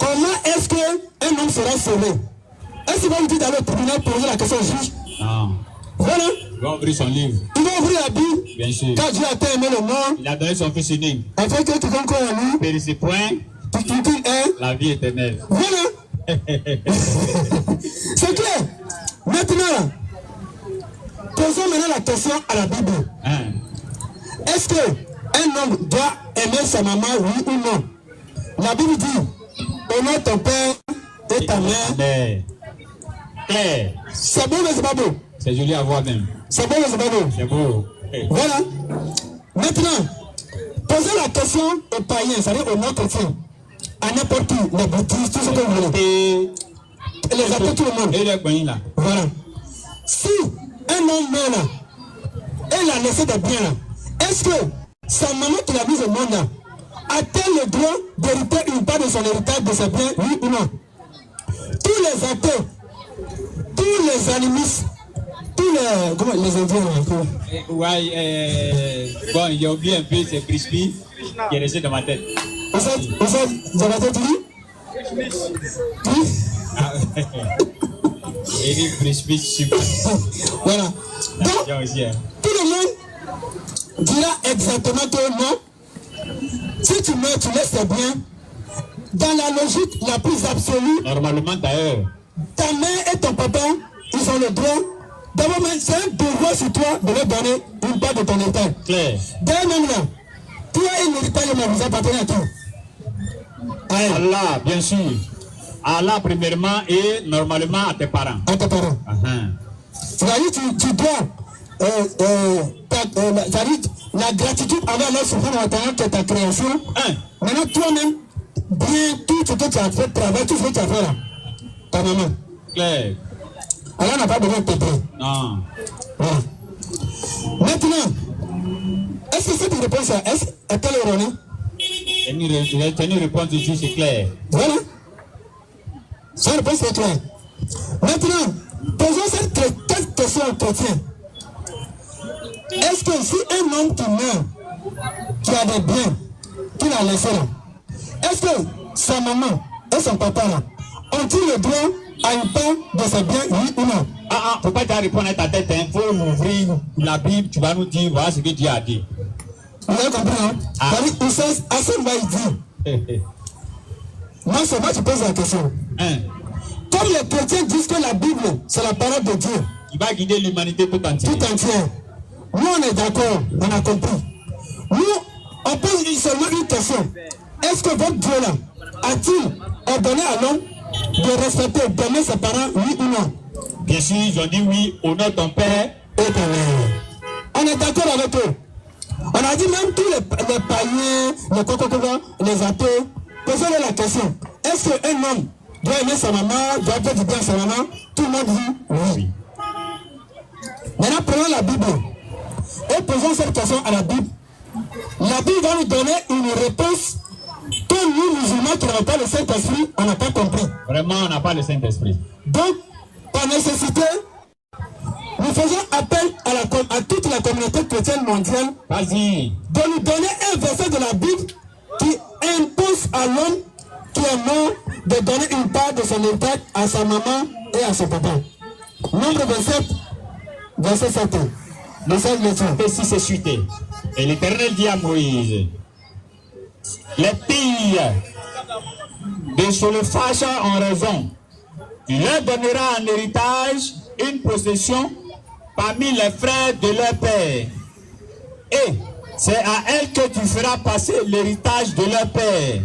comment est-ce qu'un homme sera sauvé? Est-ce qu'il va vous dire d'aller au tribunal poser la question au juge? Non. Voilà. Il va ouvrir son livre. Il va ouvrir la Bible. Bien sûr. Quand Dieu a tant aimé le monde, Il a donné son fils unique. afin que quiconque croit en lui, Périsse point qu'il est. la vie éternelle. Voilà. C'est clair. Maintenant, posons maintenant la question à la Bible. Hein. Est-ce qu'un homme doit aimer sa maman, oui ou non? La Bible dit, honore ton père et ta mère. Mais, clair. C'est beau, mais c'est pas beau. C'est joli à voir même. C'est beau, mais c'est pas beau. C'est beau. Voilà. Maintenant, posez la question aux païens, c'est-à-dire aux non-chrétiens, à n'importe qui, les bouddhistes, tout ce que vous voulez. Et les athées, tout le monde. Et les coins là. Voilà. Si un homme meurt là, et il a laissé des biens là, est-ce que sa maman qui l'a mise au monde là, a-t-elle le droit d'hériter une part de son héritage de ses biens, oui ou non? Tous les athées, tous les animistes, tous les... Comment les Indiens là? Ouais, bon, j'ai oublié un peu, c'est Crispy qui est resté dans ma tête. Vous êtes dans la tête lui? Oui? Et il Crispy super. Voilà. Donc, Aussi, hein. tout le monde dira exactement que non. Si tu meurs, tu laisses tes biens. Dans la logique la plus absolue, Normalement d'ailleurs. ta mère et ton papa, ils ont le droit. D'abord, c'est un devoir sur toi de leur donner une part de ton héritage. Clair. D'un même là, toi et l'héritage de vous appartenez à toi. Allah, bien sûr. Allah premièrement et normalement à tes parents. À tes parents. C'est-à-dire tu dois la gratitude envers Allah subhanahu wa ta'ala qui est ta création. Maintenant toi-même, bien tout ce que tu as fait, travail, tout ce que tu as fait là, ta maman. Clair. Allah n'a pas besoin de t'aider. Non. Voilà. Maintenant, est-ce que cette réponse est-elle erronée? C'est une réponse ici, c'est clair. Voilà. Cette réponse est claire. Maintenant, posons cette question aux chrétiens. Est-ce que si un homme qui meurt, qui a des biens, qu'il a laissé là, est-ce que sa maman et son papa là, ont-ils le droit à une part de ses biens, oui ou non? Faut pas te répondre à ta tête, hein. Faut ouvrir la Bible, tu vas nous dire, voilà ce que Dieu a dit. Vous avez compris, hein? C'est-à-dire, Oussas Hassan va y dire. Moi, c'est moi qui pose la question. Comme les chrétiens disent que la Bible, c'est la parole de Dieu. Il va guider l'humanité tout entière. Tout entière. Nous, on est d'accord, on a compris. Nous, on pose seulement une question. Est-ce que votre Dieu là, a-t-il ordonné à l'homme de respecter, d'aimer ses parents, oui ou non? Bien sûr, ils ont dit oui, honore ton père et ta mère. On est d'accord avec eux. On a dit même tous les païens, les cococoba, les athées, posez-leur la question. Est-ce qu'un homme doit aimer sa maman, doit faire du bien à sa maman? Tout le monde dit oui. Maintenant, prenons la Bible et posons cette question à la Bible. La Bible va nous donner une réponse que nous, musulmans qui n'avons pas le Saint-Esprit, on n'a pas compris. Vraiment, on n'a pas le Saint-Esprit. Donc, par nécessité, nous nous faisons appel à toute la communauté chrétienne mondiale Vas-y. de nous donner un verset de la Bible qui impose à l'homme qui est mort de donner une part de son héritage à sa maman et à son papa. Nombre 27, verset 7. Message médecin. Et si c'est suité. Et l'Éternel dit à Moïse, les filles de Solophache ont raison. Tu leur donneras en héritage une possession parmi les frères de leur père. Et c'est à elles que tu feras passer l'héritage de leur père.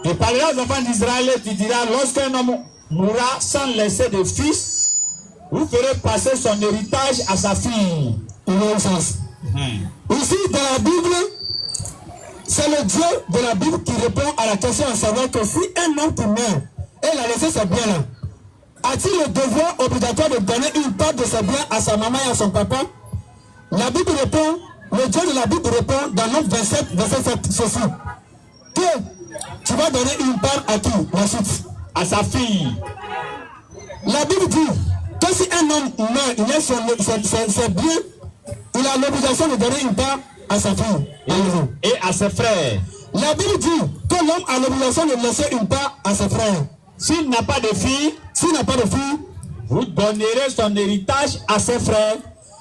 Tu parleras aux enfants d'Israël et tu diras, lorsqu'un homme mourra sans laisser de fils, vous ferez passer son héritage à sa fille. Il y a un sens. Ici, dans la Bible, c'est le Dieu de la Bible qui répond à la question à savoir que si un homme qui meurt et il a laissé ses biens là, a-t-il le devoir obligatoire de donner une part de ses biens à sa maman et à son papa? La Bible répond, le Dieu de la Bible répond dans Nombre 27, verset 7, ceci, que tu vas donner une part à qui? La suite. À sa fille. La Bible dit que si un homme meurt, il laisse ses biens, il a l'obligation de donner une part à sa fille et à ses frères. La Bible dit que l'homme a l'obligation de laisser une part à ses frères. S'il n'a pas de fille, vous donnerez son héritage à ses frères.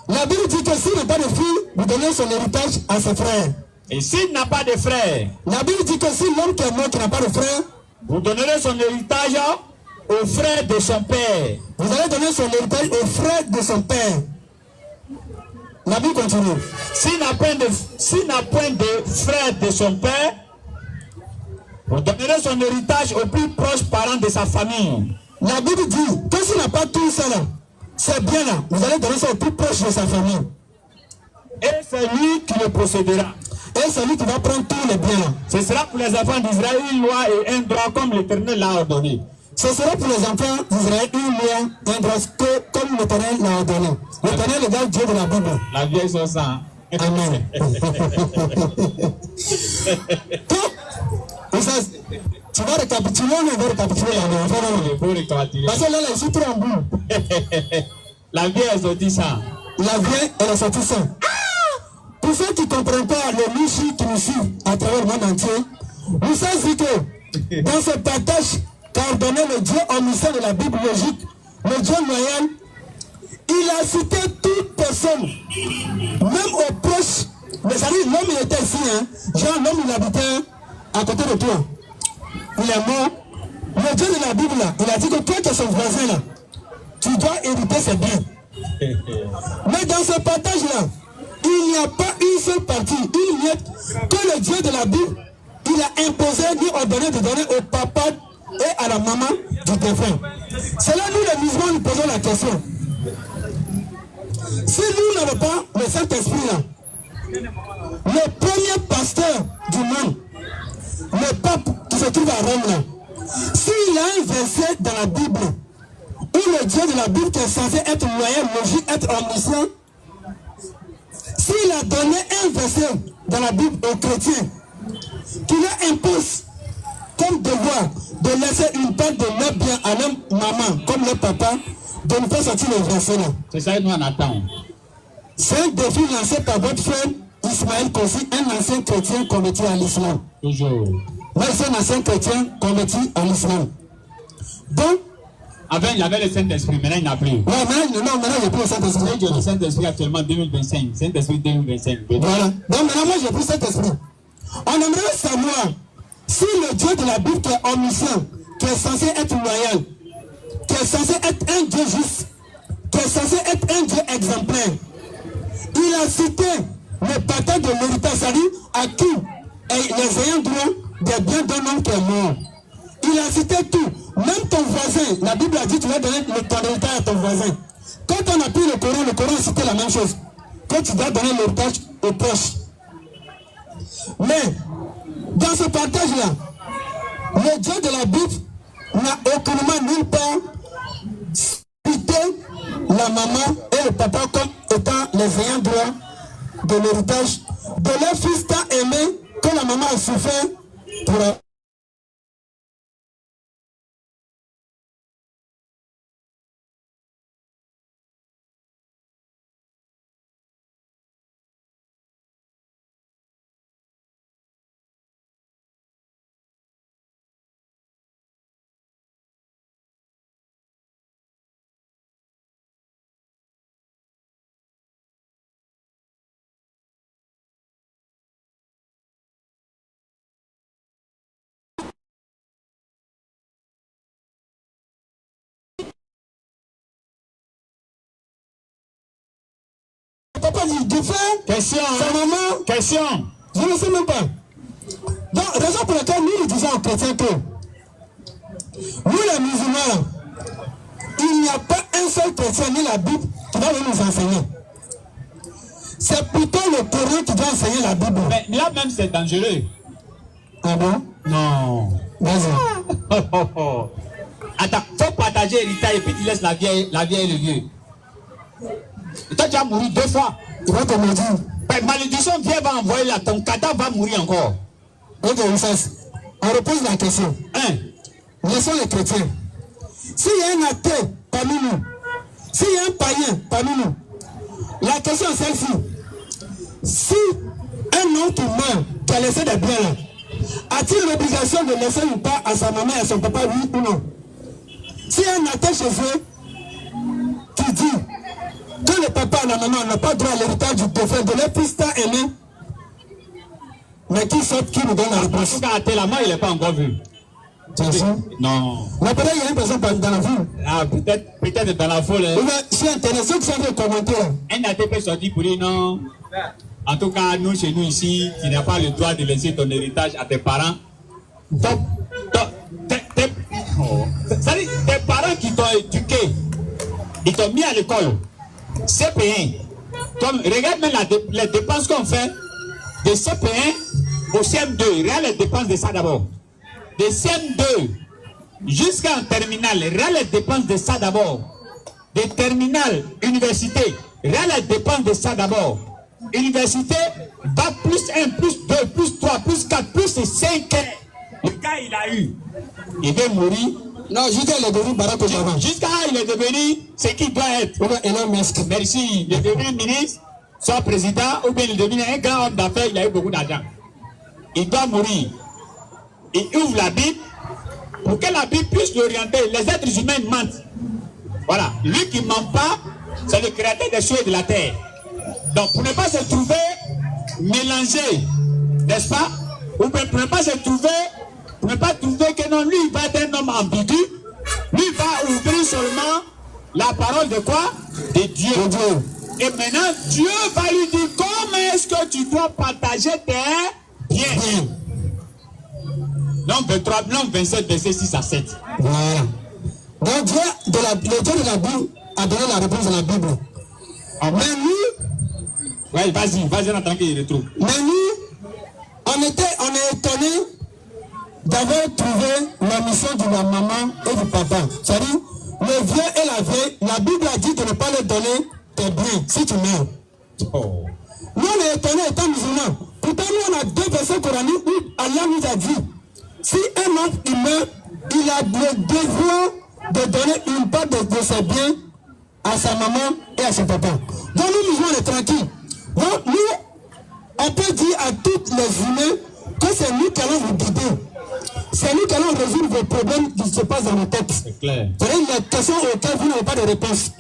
La Bible dit que s'il n'a pas de fille, vous donnez son héritage à ses frères. Et s'il n'a pas de frères, la Bible dit que si l'homme qui est mort qui n'a pas de frère, vous donnerez son héritage aux frères de son père. Vous allez donner son héritage aux frères de son père. La Bible continue. S'il n'a point de frères de son père, vous donnerez son héritage aux plus proches parents de sa famille. La Bible dit que s'il n'a pas tout ça là, c'est bien là, vous allez donner ça aux plus proches de sa famille. Et c'est lui qui le possédera. Et c'est lui qui va prendre tous les biens là. Ce sera pour les enfants d'Israël une loi et un droit comme l'Éternel l'a ordonné. Ce sera pour les enfants d'Israël une loi, un droit comme l'Éternel l'a ordonné. L'Éternel est le Dieu de la Bible. La vieille sauce. Amen. Tu vas récapituler, on va récapituler parce que là, je suis trop en bout. La vieille est sortie ça. La vieille, elle est sortie ça. Pour ceux qui ne comprennent pas le Michi qui nous suit à travers le monde entier, vous savez que dans ce partage qu'a ordonné le Dieu omniscient de la Bible logique, le Dieu loyal, il a cité toute personne, même aux proches. Mais ça dit, l'homme il était ici, hein. Genre l'homme il habitait à côté de toi. Il est mort. Le Dieu de la Bible là, il a dit que toi qui es son voisin là, tu dois hériter ses biens. Mais dans ce partage là, il n'y a pas une seule partie, une miette, que le Dieu de la Bible, il a imposé, ni ordonné de donner au papa et à la maman du défunt. C'est là nous les musulmans nous posons la question. Si nous n'avons pas le Saint-Esprit là, le premier pasteur du monde, le pape qui se trouve à Rome là, s'il a un verset dans la Bible où le Dieu de la Bible qui est censé être loyal, logique, être omniscient, s'il a donné un verset dans la Bible aux chrétiens qui leur impose comme devoir de laisser une part de leur bien à leur maman, comme leur papa, de nous faire sortir le verset là. C'est ça que nous en attendons. C'est un défi lancé par votre frère Ismaël Kossi, un ancien chrétien converti à l'islam. Toujours. Moi, c'est un ancien chrétien converti à l'islam. Donc, avant, il y avait le Saint-Esprit, maintenant il n'y a plus. Ouais, maintenant j'ai plus le Saint-Esprit. J'ai le Saint-Esprit actuellement 2025. Saint-Esprit 2025. Voilà. Donc maintenant, moi j'ai plus Saint-Esprit. On aimerait savoir si le Dieu de la Bible qui est omniscient, qui est censé être loyal, qui est censé être un Dieu juste, qui est censé être un Dieu exemplaire, il a cité le partage de l'héritage, c'est-à-dire à qui les ayants droit des biens d'un homme qui est mort. Il a cité tout. Même ton voisin, la Bible a dit tu vas donner ton héritage à ton voisin. Quand on a pris le Coran a cité la même chose. Que tu dois donner l'héritage aux proches. Mais, dans ce partage-là, le Dieu de la Bible n'a aucunement nulle part cité la maman et le papa comme étant les ayants droit de l'héritage de leur fils tant aimé que la maman a souffert pour dit de faire Question. sa maman. Question. Je ne sais même pas. Donc, raison pour laquelle nous disons aux chrétiens que nous les musulmans, il n'y a pas un seul chrétien ni la Bible qui va nous enseigner. C'est plutôt le Coran qui doit enseigner la Bible. Mais là même c'est dangereux. Ah bon? Non. Vas-y. Attends, faut partager l'héritage et puis tu laisses la vieille et le vieux. Et toi tu as mouru 2 fois. Il va te maudire. Ben, malédiction, Dieu va envoyer là, ton cadavre va mourir encore. Ok, on repose la question. Laissons les chrétiens. S'il y a un athée parmi nous, s'il y a un païen parmi nous, la question est celle-ci. Si un homme qui meurt, qui a laissé des biens là, a-t-il l'obligation de laisser ou pas à sa maman et à son papa, oui ou non? Si un athée chez eux qui dit que le papa et la maman n'ont pas droit à l'héritage du défunt de leur fils tant aimé, mais qui sort, qui nous donne la réponse? En tout cas, athée, la main, il n'est pas encore vu. Non. Mais peut-être il y a une personne dans la ville. Ah, peut-être dans la foule. Ou bien, sur Internet, ceux qui sont en train de commenter là. Un athée peut sortir pour dire non. En tout cas, nous, chez nous ici, tu n'as pas le droit de laisser ton héritage à tes parents. C'est-à-dire, tes parents qui t'ont éduqué, ils t'ont mis à l'école, CP1. Comme, regarde même les dépenses qu'on fait de CP1 au CM2. Regarde les dépenses de ça d'abord. De CM2 jusqu'en terminale, regarde les dépenses de ça d'abord. De terminale, université, regarde les dépenses de ça d'abord. Université, bac plus 1, plus 2, plus 3, plus 4, plus 5 ans. Le gars, il a eu. Il veut mourir. Non, jusqu'à il est devenu Barack Obama. Jusqu'à il est devenu ce qu'il doit être. Elon Musk. Merci. Il est devenu ministre, soit président, ou bien il est devenu un grand homme d'affaires, il a eu beaucoup d'argent. Il doit mourir. Il ouvre la Bible pour que la Bible puisse l'orienter. Les êtres humains mentent. Voilà. Lui qui ne ment pas, c'est le créateur des cieux et de la terre. Donc, pour ne pas se trouver mélangé, n'est-ce pas? Ou pour ne pas se trouver, pour ne pas trouver que non, lui, il va être un homme ambigu. Lui, il va ouvrir seulement la parole de quoi? De Dieu. Et maintenant, Dieu va lui dire comment est-ce que tu dois partager tes biens. Nombre 23, nombre 27, verset 6 à 7. Voilà. Donc Dieu, le Dieu de la Bible a donné la réponse de la Bible. Mais nous, ouais, vas-y, en tant qu'il retrouve. Mais nous, on est étonnés d'avoir trouvé la mission de la maman et du papa. C'est-à-dire, le vieux et la vieille, la Bible a dit de ne pas leur donner tes biens si tu meurs. Oh. Nous, on est étonnés étant musulmans. Pourtant, nous, on a 2 versets coraniques où Allah nous a dit, si un homme il meurt, il a le devoir de donner une part de ses biens à sa maman et à son papa. Donc nous, musulmans, on est tranquilles. Donc nous, on peut dire à tous les humains que c'est nous qui allons vous guider. C'est nous qui allons résoudre vos problèmes qui se passent dans nos têtes. C'est clair. C'est-à-dire les questions auxquelles vous n'avez pas de réponse.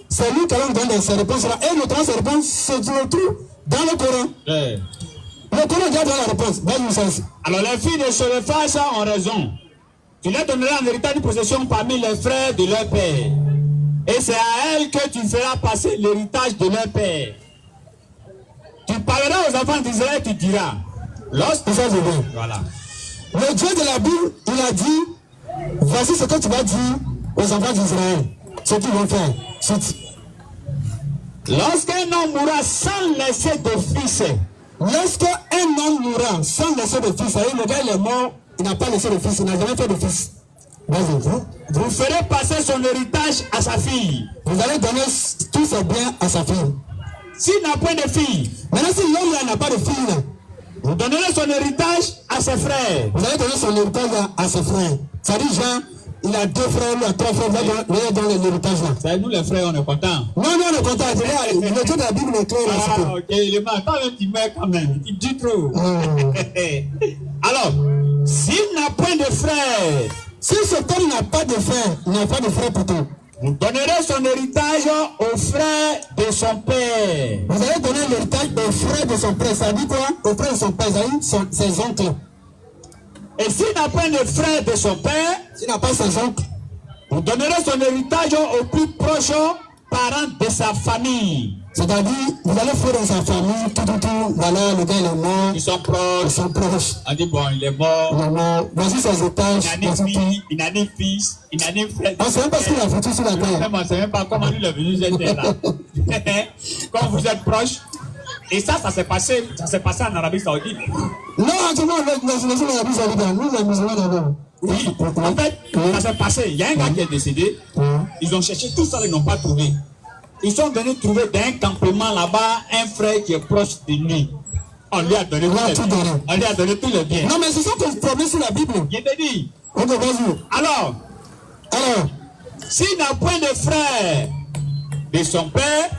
C'est nous qui allons vous donner ces réponses-là. Et notamment ces réponses se trouvent dans le Coran. Ouais. Le Coran doit donner la réponse. Alors les filles de Sholefas ont raison. Tu leur donneras en héritage une possession parmi les frères de leur père. Et c'est à elles que tu feras passer l'héritage de leur père. Tu parleras aux enfants d'Israël, tu diras. Lorsque ça, je veux. Voilà. Le Dieu de la Bible, il a dit, voici ce que tu vas dire aux enfants d'Israël. Ce qu'ils vont faire. Lorsqu'un homme mourra sans laisser de fils. Lorsqu'un homme mourra sans laisser de fils, le gars il est mort, il n'a pas laissé de fils, il n'a jamais fait de fils. Vous ferez passer son héritage à sa fille. Vous allez donner tous ses biens à sa fille. S'il n'a point de fille, maintenant si l'homme n'a pas de fille, là, vous donnerez son héritage à ses frères. Vous allez donner son héritage à ses frères. Ça dit Jean, il a 2 frères, il a 3 frères, il va donner l'héritage là. C'est nous les frères, on est contents. Non, on est contents. Le Dieu de la Bible est clair là. Ah, ok, il est mal. Quand même, tu meurs quand même. Tu dis trop. Alors, s'il n'a point de frères, si cet homme n'a pas de frère, il n'a pas de frère plutôt, vous donnerez son héritage aux frères de son père. Vous allez donner l'héritage aux frères de son père. Ça dit quoi? Aux frères de son père, ça dit ses oncles. Et s'il n'a pas de frères de son père, s'il n'a pas ses oncles, vous donnerez son héritage aux plus proches parents de sa famille. C'est-à-dire, vous allez faire dans sa famille, tout, voilà, le gars il est mort. Ils sont proches. On dit bon, il est mort. Il est mort. Voici ses étages. Il n'a ni fille, il n'a ni fils, il n'a ni frère. On ne sait même pas ce qu'il a foutu sur la terre. On ne sait même pas comment lui est venu cette terre-là. Quand vous êtes proches. Et ça s'est passé en Arabie Saoudite. Non, actuellement, nous, l'Arabie Saoudite, nous, les musulmans d'abord. Oui, en fait, ça s'est passé. Il y a un gars qui est décédé. Ils ont cherché tout ça, ils n'ont pas trouvé. Ils sont venus trouver dans un campement là-bas un frère qui est proche de lui. On lui a donné tous les biens. Non, mais c'est ça qu'on promet sur la Bible. Je te dis. Ok, vas-y. Alors, s'il n'a point de frère de son père,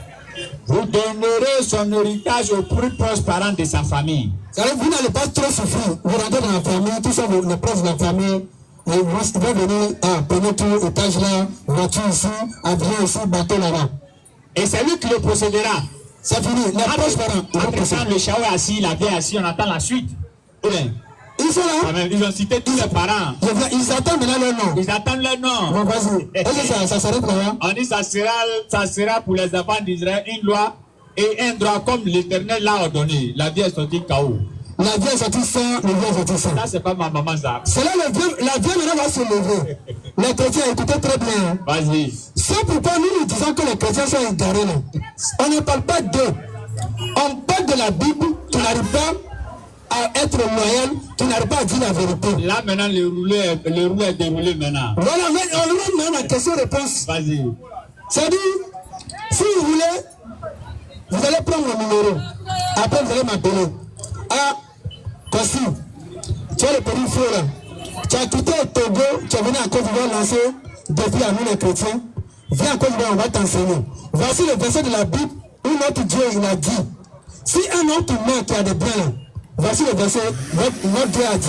vous donnerez son héritage aux plus proches parents de sa famille. Vous n'allez pas trop souffrir. Vous rentrez dans la famille, tout ça, les proches de la famille, et vous vont venir prendre tout étage là, voiture ici, avion ici, bateau là-bas. Et c'est lui qui le procédera. C'est fini. Les proches parents. Après le chao est assis, la vieille est assis, on attend la suite. Ils sont là. Ils ont cité tous les parents. Ils attendent maintenant leur nom. Ils attendent leur nom. Bon, vas-y. Est-ce que ça s'arrête là? On dit ça sera pour les enfants d'Israël une loi et un droit comme l'Éternel l'a ordonné. La vie est sortie KO. La vie est sortie sans, le vieux est sorti sans. Ça, c'est pas ma maman, ça. C'est là la vie maintenant va se lever. Les chrétiens, écoutez très bien. Vas-y. C'est pourquoi nous disons que les chrétiens sont égarés là. On ne parle pas d'eux. On parle de la Bible qui n'arrive pas à être loyal, qui n'arrive pas à dire la vérité. Là maintenant, le rouleau est déroulé maintenant. Voilà, mais on lui met maintenant la question-réponse. Vas-y. C'est-à-dire, si vous voulez, vous allez prendre mon numéro. Après, vous allez m'appeler. Ah, Kossi, tu as le petit feu là. Tu as quitté le Togo, tu es venu en Côte d'Ivoire lancer défi à nous les chrétiens. Viens en Côte d'Ivoire, on va t'enseigner. Voici le verset de la Bible où notre Dieu il a dit. Si un autre mec qui a des biens là, voici le verset, notre Dieu a dit,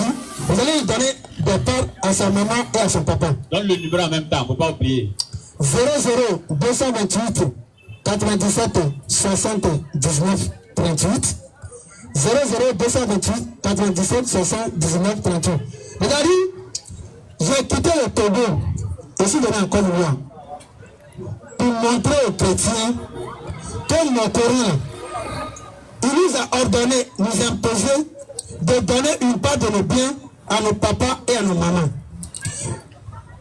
vous allez lui donner des parts à sa maman et à son papa. Donne le numéro en même temps, il ne faut pas oublier. 00 228 97 60 19 38 00 228 97 60 19 38. Regardez, j'ai quitté le Togo et je suis venu en Côte d'Ivoire pour montrer aux chrétiens que nos Coran, il nous a ordonné, nous imposé de donner une part de nos biens à nos papas et à nos mamans.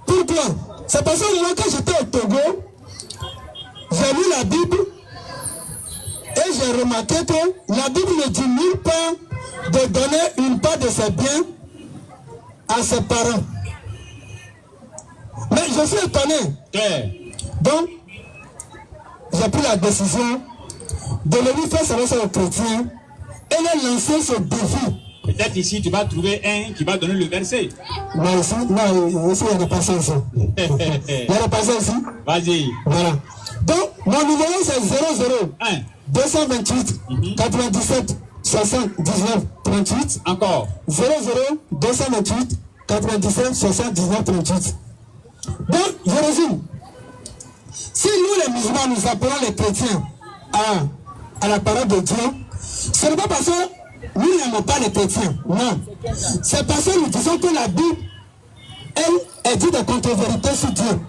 Pourquoi? C'est parce que moi, quand j'étais au Togo, j'ai lu la Bible et j'ai remarqué que la Bible ne dit nulle part de donner une part de ses biens à ses parents. Mais je suis étonné. Donc, j'ai pris la décision de le lui faire savoir aux chrétiens et leur lancer ce défi. Peut-être ici, tu vas trouver un qui va donner le verset. Mais ici, non, ici, il y a des passants ici. Il y a des passants ici. Vas-y. Voilà. Donc, mon numéro, c'est 00 228 97 60 19 38. Encore. 00 228 97 60 19 38. Donc, je résume. Si nous, les musulmans, nous appelons les chrétiens à la parole de Dieu, ce n'est pas parce que nous n'aimons pas les chrétiens. Non. C'est parce que nous disons que la Bible, elle, est dit des contre-vérités sur Dieu.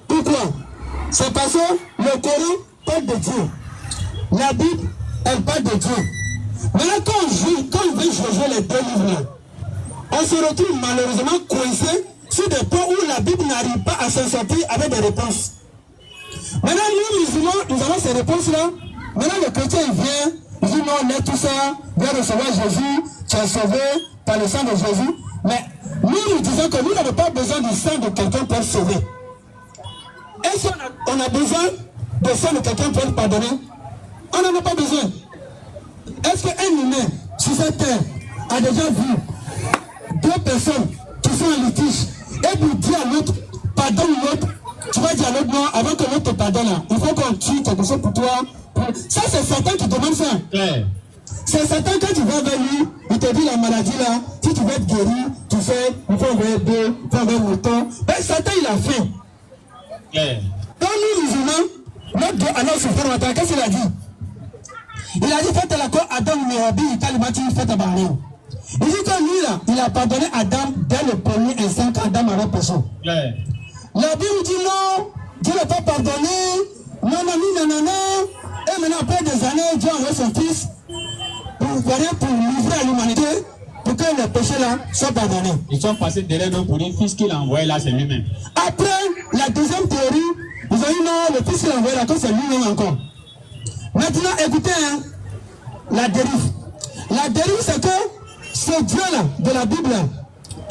Pourquoi? C'est parce que le Coran parle de Dieu. La Bible, elle parle de Dieu. Maintenant, quand on veut juger les deux livres, on se retrouve malheureusement coincé sur des points où la Bible n'arrive pas à s'en sortir avec des réponses. Maintenant, nous, musulmans, nous avons ces réponses-là. Maintenant, le chrétien, il vient, il dit non, on est tout ça, viens recevoir Jésus, tu es sauvé par le sang de Jésus. Mais nous disons que nous n'avons pas besoin du sang de quelqu'un pour être sauvé. Est-ce qu'on a besoin de sang de quelqu'un pour être pardonné? On n'en a pas besoin. Est-ce qu'un humain sur cette terre a déjà vu deux personnes qui sont en litige et vous dire à l'autre, pardonne l'autre, tu vas dire à l'autre non, avant que l'autre te pardonne, il faut qu'on tue quelque chose pour toi. Ça, c'est Satan qui demande ça. C'est Satan, quand tu vas vers lui, il te dit la maladie là, si tu veux être guéri, tu fais, il faut envoyer deux, il faut envoyer un mouton. Ben Satan, il a faim. Quand nous, musulmans, notre Dieu, alors, qu'est-ce qu'il a dit? Il a dit, faites la cour Adam Néobi, il t'a fait à Barreau. Il dit que lui là, il a pardonné Adam dès le premier instant quand Adam avait péché. La Bible dit non, Dieu n'a pas pardonné, Non. Et maintenant, après des années, Dieu envoie son fils pour livrer à l'humanité, pour que les péchés là soient pardonnés. Ils sont passés derrière nous pour dire fils qu'il a envoyé là, c'est lui-même. Après, la deuxième théorie, ils ont dit non, le fils qu'il a envoyé là, c'est lui-même encore. Maintenant, écoutez, hein, la dérive. La dérive, c'est que ce Dieu-là, de la Bible,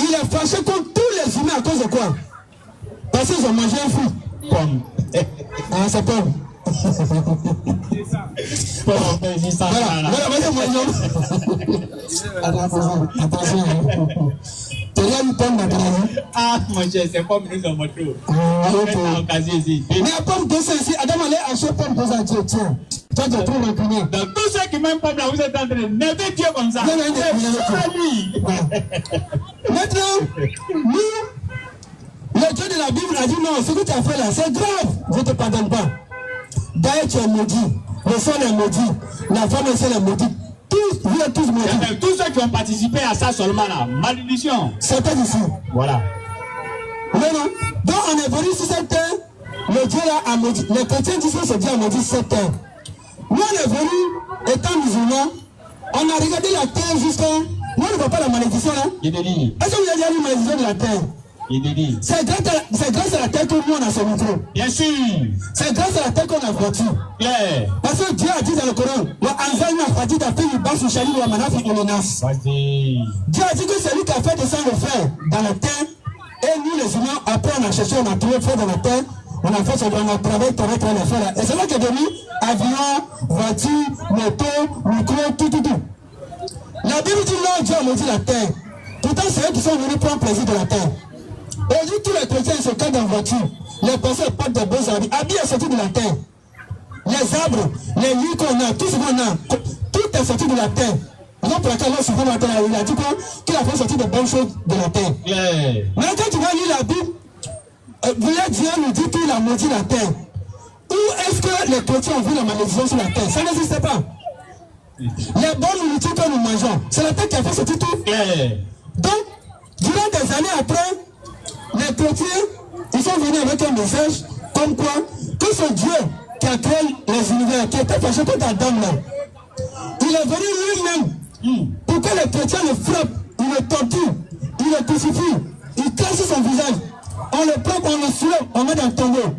il est fâché contre tous les humains à cause de quoi? Parce qu'ils ont mangé un fruit. Pomme. Ah, c'est pomme. Attention. Tu as une pomme dans ta vie? Ah, mon cher, c'est pomme nous en moto. Mais la pomme de ça ici, Adam allait acheter pomme de ça, tiens. Toi, tu trouves un pignon. Donc, tous ceux qui m'aiment pomme là, vous êtes en train de never Dieu comme ça. Maintenant, nous, le Dieu de la Bible a dit non, ce que tu as fait là, c'est grave. Je ne te pardonne pas. D'ailleurs, tu es maudit. Le sol est maudit. La femme aussi est maudite. Tous, vous êtes tous maudits. Tous ceux qui ont participé à ça seulement là, malédiction. C'était ici. Voilà. Non. Donc, on est venu sur cette terre. Le Dieu là a maudit. Les chrétiens disent que ce Dieu a maudit cette terre. Nous, on est venu, étant musulmans, on a regardé la terre jusqu'à. Nous, on ne voit pas la malédiction là. Il te dit. Est-ce que vous avez dit la malédiction de la terre? Il te dit. C'est grâce à la terre que nous, on a ce micro. Bien sûr. C'est grâce à la terre qu'on a voiture. Claire. Parce que Dieu a dit dans le Coran, Dieu a dit que c'est lui qui a fait descendre le fer dans la terre. Et nous, les humains, après, on a cherché, on a trouvé le fer dans la terre. On a fait on a travaillé avec le fer là. Et c'est là qu'est devenu avion, voiture, moto, micro, tout. La Bible dit non, Dieu a maudit la terre. Pourtant, c'est eux qui sont venus prendre plaisir de la terre. Aujourd'hui, tous les chrétiens se cadrent en voiture. Les personnes portent des beaux habits. Habits est sorti de la terre. Les arbres, les lits qu'on a, tout ce qu'on a, tout est sorti de la terre. Donc, pour laquelle il a dit quoi? Qu'il a fait sortir de bonnes choses de la terre. Mais quand tu vas lire la Bible, Dieu nous dit qu'il a maudit la terre. Où est-ce que les chrétiens ont vu la malédiction sur la terre? Ça n'existe pas. Les bonnes nourritures que nous mangeons, c'est la terre qui a fait sortir tout. Donc, durant des années après, les chrétiens, ils sont venus avec un message comme quoi que ce Dieu qui a créé les univers, qui était fâché contre Adam là, il est venu lui-même pour que les chrétiens le frappent, il le torture, il le crucifie, il casse son visage, on le prend, on le soulève, on met dans le tombeau.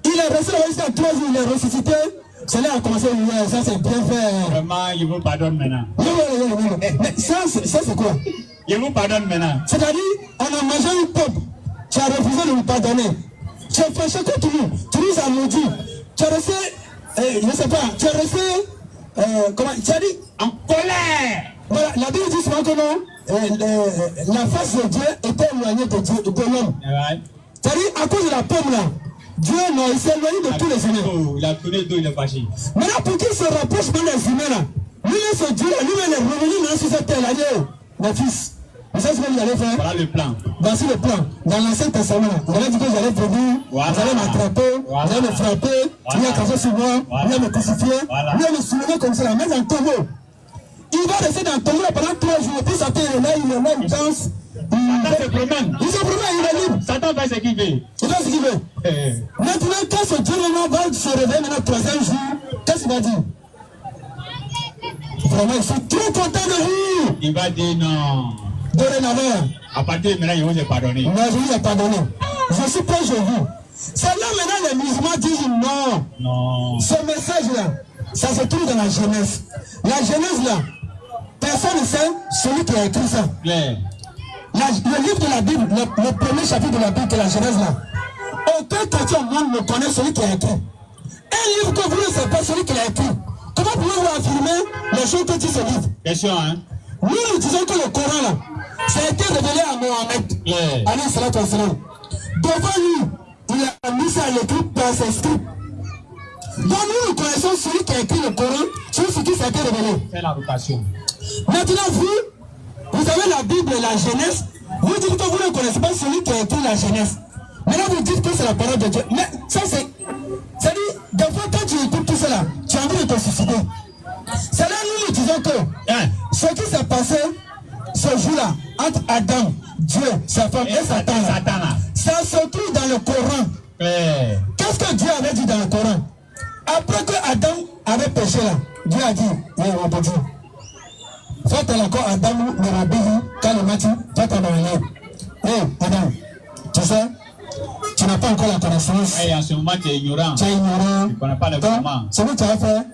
Il est resté là jusqu'à 3 jours, il est ressuscité. Cela a commencé, ça c'est bien fait. Vraiment, il vous pardonne maintenant. Non. Mais ça c'est quoi? Il vous pardonne maintenant. C'est-à-dire, on a mangé une pomme, tu as refusé de nous pardonner. Tu as fâché contre nous, tu nous as maudit. Tu as resté, je ne sais pas, tu as resté, comment, tu as dit? En colère. Voilà, la Bible dit souvent que non, la face de Dieu était éloignée de Dieu, de l'homme. C'est-à-dire, à cause de la pomme là, Dieu, non, il s'est éloigné de tous les humains. Il a tourné le dos, il est fâché. Maintenant, pour qu'il se rapproche même des humains là, lui-même ce Dieu là, lui-même est revenu maintenant sur cette terre là, mon fils. Vous savez ce que vous allez faire? Voilà le plan. Voici le plan. Dans l'Ancien Testament, vous allez dire que j'allais venir, vous allez m'attraper, vous allez me frapper, vous allez cracher sur moi, vous allez me crucifier, vous allez me soulever comme ça, la mettre dans le tombeau. Il va rester dans le tombeau pendant 3 jours, puis Satan il est là, il danse. Satan se promène. Il se promène, il est libre. Satan fait ce qu'il veut. Il fait ce qu'il veut. Maintenant, quand ce Dieu va se réveiller maintenant, 3e jour, qu'est-ce qu'il va dire? Vraiment, ils sont trop contents de vous. Il va dire non. Dorénavant. À partir de maintenant, il vous a pardonné. Non, je vous ai pardonné. Je suis proche de vous. C'est là maintenant les musulmans disent non. Non. Ce message-là, ça se trouve dans la Genèse. La Genèse là, personne ne sait celui qui a écrit ça. Le livre de la Bible, le premier chapitre de la Bible, de la Genèse là, aucun chrétien au monde ne connaît celui qui a écrit. Un livre que vous ne savez pas celui qui a écrit. Comment pouvez-vous affirmer les choses que dit ce livre? Question, hein? Nous disons que le Coran là, ça a été révélé à Mohamed. Alayhi salatu wassalam. Devant lui, il a mis ça à l'écrit par ses scripts. Donc nous connaissons celui qui a écrit le Coran, celui sur qui ça a été révélé. Fais la rotation. Maintenant vous avez la Bible et la Genèse, vous dites que vous ne connaissez pas celui qui a écrit la Genèse. Maintenant vous dites que c'est la parole de Dieu. Mais ça c'est... C'est-à-dire, des fois quand tu écoutes tout cela, tu as envie de te suicider. C'est là nous disons que ce qui s'est passé ce jour-là entre Adam, Dieu, sa femme et Satan, ça se trouve dans le Coran. Qu'est-ce que Dieu avait dit dans le Coran? Après que Adam avait péché là, Dieu a dit, il a dit, faites l'accord Adam, le rabbi, Kalimati, faites un malheur. Adam, tu sais, tu n'as pas encore la connaissance. En ce moment, tu es ignorant. Tu es ignorant. Tu ne connais pas le vraiment. C'est ce que tu as fait.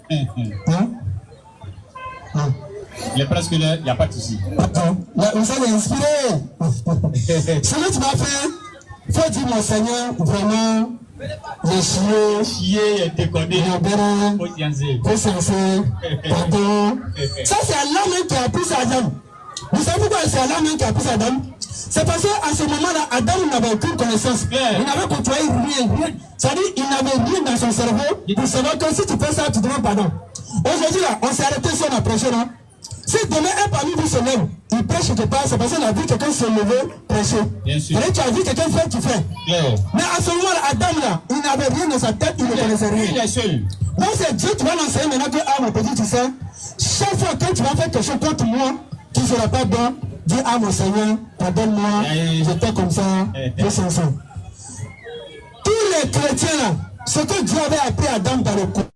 Il est presque là, il n'y a pas de souci. Vous allez inspirer. Ce que tu m'as fait, il faut dire mon Seigneur, vraiment, j'ai chié, déconné, faut censer, pardon. Ça, c'est Allah même qui a poussé Adam. Vous savez pourquoi c'est Allah même qui a poussé Adam? C'est parce qu'à ce moment-là, Adam n'avait aucune connaissance. Il n'avait côtoyé rien. C'est-à-dire qu'il n'avait rien dans son cerveau pour savoir que si tu fais ça, tu demandes pardon. Aujourd'hui, là, on s'est arrêté sur la prêcher, là. Si demain un parmi vous se lève, il prêche quelque part, c'est parce qu'il a vu quelqu'un se lever, prêcher. Bien sûr. Et tu as vu quelqu'un faire, tu fais. Mais à ce moment-là, Adam, là, il n'avait rien dans sa tête, il ne connaissait rien. Il est seul. Donc c'est Dieu qui va l'enseigner maintenant que, ah mon petit, tu sais, chaque fois que tu vas faire quelque chose contre moi, tu ne seras pas bon. Dis, ah mon Seigneur, pardonne-moi, j'étais comme ça, je sens ça. Tous les chrétiens là, ce que Dieu avait appris à Adam dans le Coran,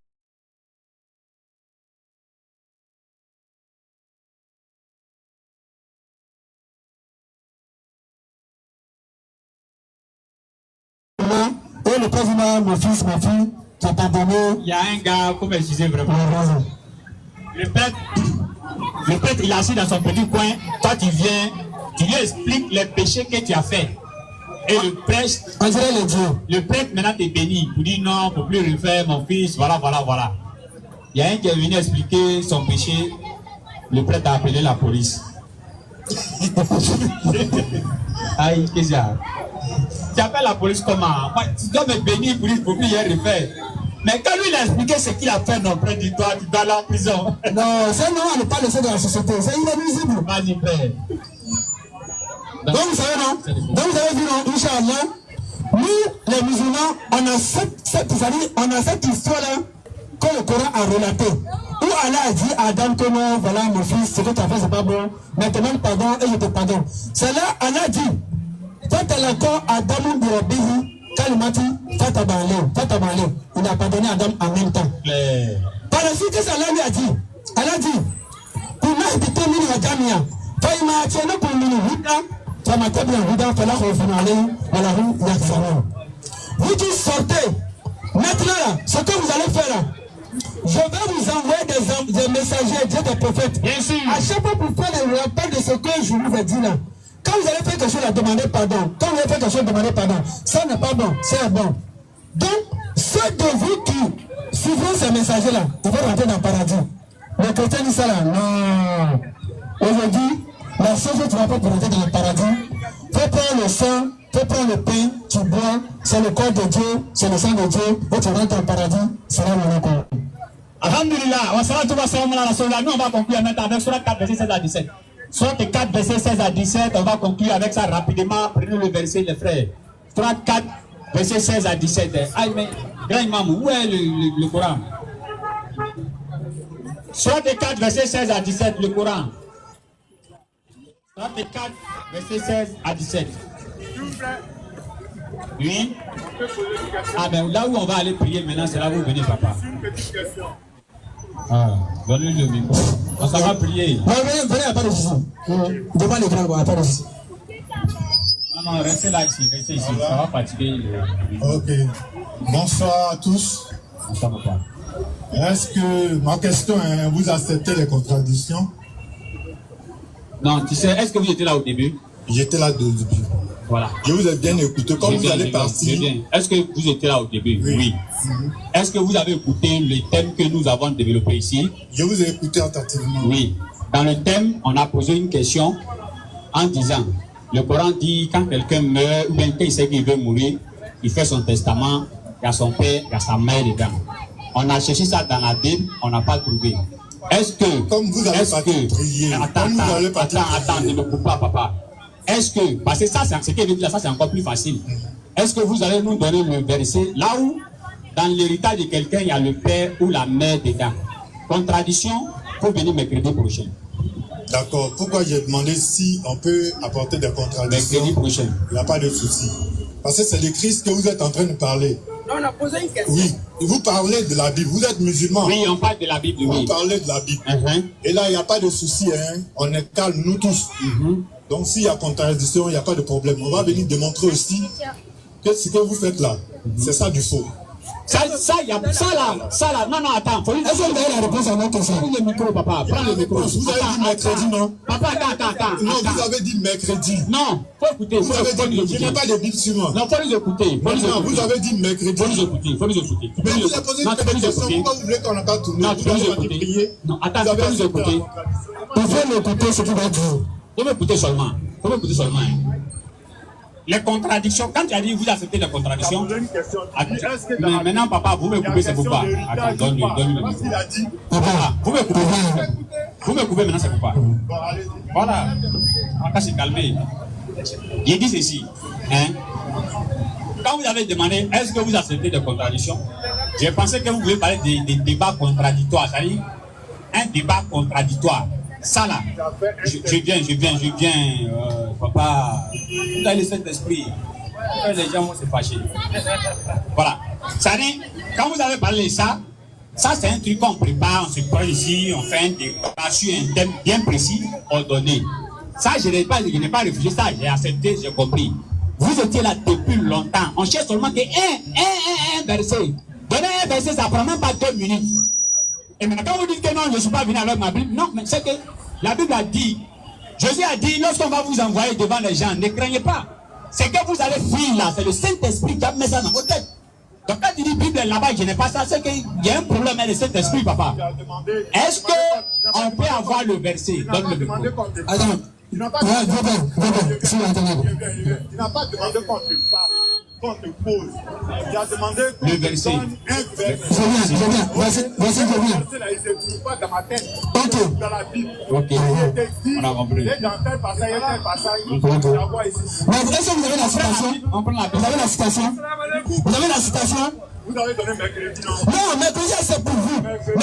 et le président, mon fils, ma fille, qui a pardonné. Il y a un gars, comme je disais vraiment. Le prêtre, il est assis dans son petit coin. Toi, tu viens, tu lui expliques les péchés que tu as fait. Et le prêtre, maintenant t'es béni. Pour dire non, pour plus refaire, mon fils, voilà. Il y a un qui est venu expliquer son péché. Le prêtre a appelé la police. Aïe, qu'est-ce qu'il y a? Tu appelles la police comment? Tu dois me bénir pour plus y refaire. Mais quand lui il a expliqué ce qu'il a fait, non, près de toi, tu dois aller en prison. Non, c'est non, on n'est pas laissé dans la société, c'est inadmissible. Vas-y, père. Donc vous savez non? Donc vous avez vu non, Inch'Allah, nous les musulmans, on a cette histoire-là que le Coran a relaté. Où Allah a dit à Adam que non, voilà mon fils, ce que tu as fait c'est pas bon, mais te demande pardon et je te pardonne. C'est là Allah dit, faites l'accord à Adam de Rabbihi, Kalimati, Fatabalé. Il a pardonné Adam en même temps. Par la suite, qu'est-ce qu'Allah lui a dit? Allah a dit, pour n'habiter mini Hakamia, Faïma Tiana pour mini Huda, Famatabia Huda, Falah Ofanale, Walahu Yaksaron. Vous tous sortez. Maintenant là, ce que vous allez faire là, je vais vous envoyer des messagers, des prophètes. Bien sûr. À chaque fois pour faire le rappel de ce que je vous ai dit là. Quand vous allez faire quelque chose, demandez pardon. Quand vous allez faire quelque chose, demandez pardon. Ça n'est pas bon, c'est bon. Donc, ceux de vous qui suivront ces messagers-là, ils vont rentrer dans le paradis. Les chrétiens disent ça là, non. Aujourd'hui, la seule chose que tu vas pas pour rentrer dans le paradis, fais prendre le sang, fais prendre le pain, tu bois, c'est le corps de Dieu, c'est le sang de Dieu, et tu rentres dans le paradis, salam alaikum. Alhamdulillah, nous on va conclure maintenant avec Surat 4, verset 16 à 17. Surat 4, verset 16 à 17, on va conclure avec ça rapidement. Prenez le verset, les frères. Surat 4, verset 16 à 17. Aïe, mais, grand imam, où est le Coran? Surat 4, verset 16 à 17, le Coran. Surat 4, verset 16 à 17. Oui. Ah ben là où on va aller prier maintenant, c'est là où vous venez, papa. Ah, donnez-lui le micro. On s'en va prier. Venez à part de ici. Devant l'écran, à part de ici. Non, restez là ici, restez ici. Ça va fatiguer. Ok. Bonsoir à tous. Bonsoir, papa. Est-ce que, ma question est, vous acceptez les contradictions? Non, tu sais, est-ce que vous étiez là au début? J'étais là au début. Voilà. Je vous ai bien écouté. Quand vous allez partir. Est-ce que vous étiez là au début? Oui. Est-ce que vous avez écouté le thème que nous avons développé ici? Je vous ai écouté attentivement. Oui. Dans le thème, on a posé une question en disant, le Coran dit quand quelqu'un meurt ou bien qu'il sait qu'il veut mourir, il fait son testament, il y a son père, il y a sa mère dedans. On a cherché ça dans la Bible, on n'a pas trouvé. Est-ce que... Comme vous allez partir prier. Attends, ne me coupe pas, papa. Est-ce que, parce que ça, c'est ce qu'il veut dire, ça c'est encore plus facile. Est-ce que vous allez nous donner le verset là où, dans l'héritage de quelqu'un, il y a le père ou la mère dedans? Contradiction, il faut venir mercredi prochain. D'accord. Pourquoi j'ai demandé si on peut apporter des contradictions? Mercredi prochain. Il n'y a pas de souci. Parce que c'est de Christ que vous êtes en train de parler. Non, on a posé une question. Oui, vous parlez de la Bible. Vous êtes musulman. Oui, on parle de la Bible, Vous oui. parlez de la Bible. Et là, il n'y a pas de souci. Hein. On est calme, nous tous. Donc, s'il y a contradiction, il n'y a pas de problème. On va venir démontrer aussi que ce que vous faites là, c'est ça du faux. Ça là. Non, attends. Est-ce que vous avez la réponse à notre question? Prends le micro, papa. Prends le micro. Vous avez dit mercredi, non? Papa, attends. Non, vous avez dit mercredi. Non, faut écouter. Vous avez dit, je n'ai pas de Bible sur moi. Non, faut nous écouter. Non, vous avez dit mercredi. Faut nous écouter. Mais vous avez posé une question. Pourquoi vous voulez qu'on n'a pas tourné? Non, tu peux nous écouter. Non, attends, tu peux nous écouter. Il faut l'écouter ce qu'il va dire. Faut m'écouter seulement. Hein. Les contradictions, quand tu as dit vous acceptez les contradictions, mais maintenant papa, vous me coupez, c'est pourquoi. Attends, donne-lui le micro. Papa, vous me coupez maintenant, c'est pourquoi. Voilà, on va se calmer. J'ai dit ceci, hein. Quand vous avez demandé est-ce que vous acceptez des contradictions, j'ai pensé que vous voulez parler des débats contradictoires, c'est-à-dire un débat contradictoire. Ça là, je viens, papa, vous avez le Saint-Esprit, les gens vont se fâcher. Voilà, ça dit, quand vous avez parlé de ça c'est un truc qu'on prépare, on se prend ici, on fait un débat sur un thème bien précis, ordonné. Ça, je n'ai pas réfléchi, ça, j'ai accepté, j'ai compris. Vous étiez là depuis longtemps, on cherche seulement que un verset. Donner un verset, ça prend même pas 2 minutes. Et maintenant, quand vous dites que non, je ne suis pas venu avec ma Bible, non, mais c'est que la Bible a dit, Jésus a dit, lorsqu'on va vous envoyer devant les gens, ne craignez pas. C'est que vous allez fuir là, c'est le Saint-Esprit qui a mis ça dans votre tête. Donc quand tu dis Bible là-bas, je n'ai pas ça, c'est qu'il y a un problème avec le Saint-Esprit, papa. Est-ce qu'on peut avoir le verset? Donne le micro. Attends. Il n'a pas demandé qu'on te pose. Il a demandé le verset. Verset. Dans la Bible. Ok. On a compris. Dans tel passage, Mais est-ce que vous avez la citation? Vous avez la citation? Vous avez donné mercredi, non? Non, mercredi, c'est pour vous.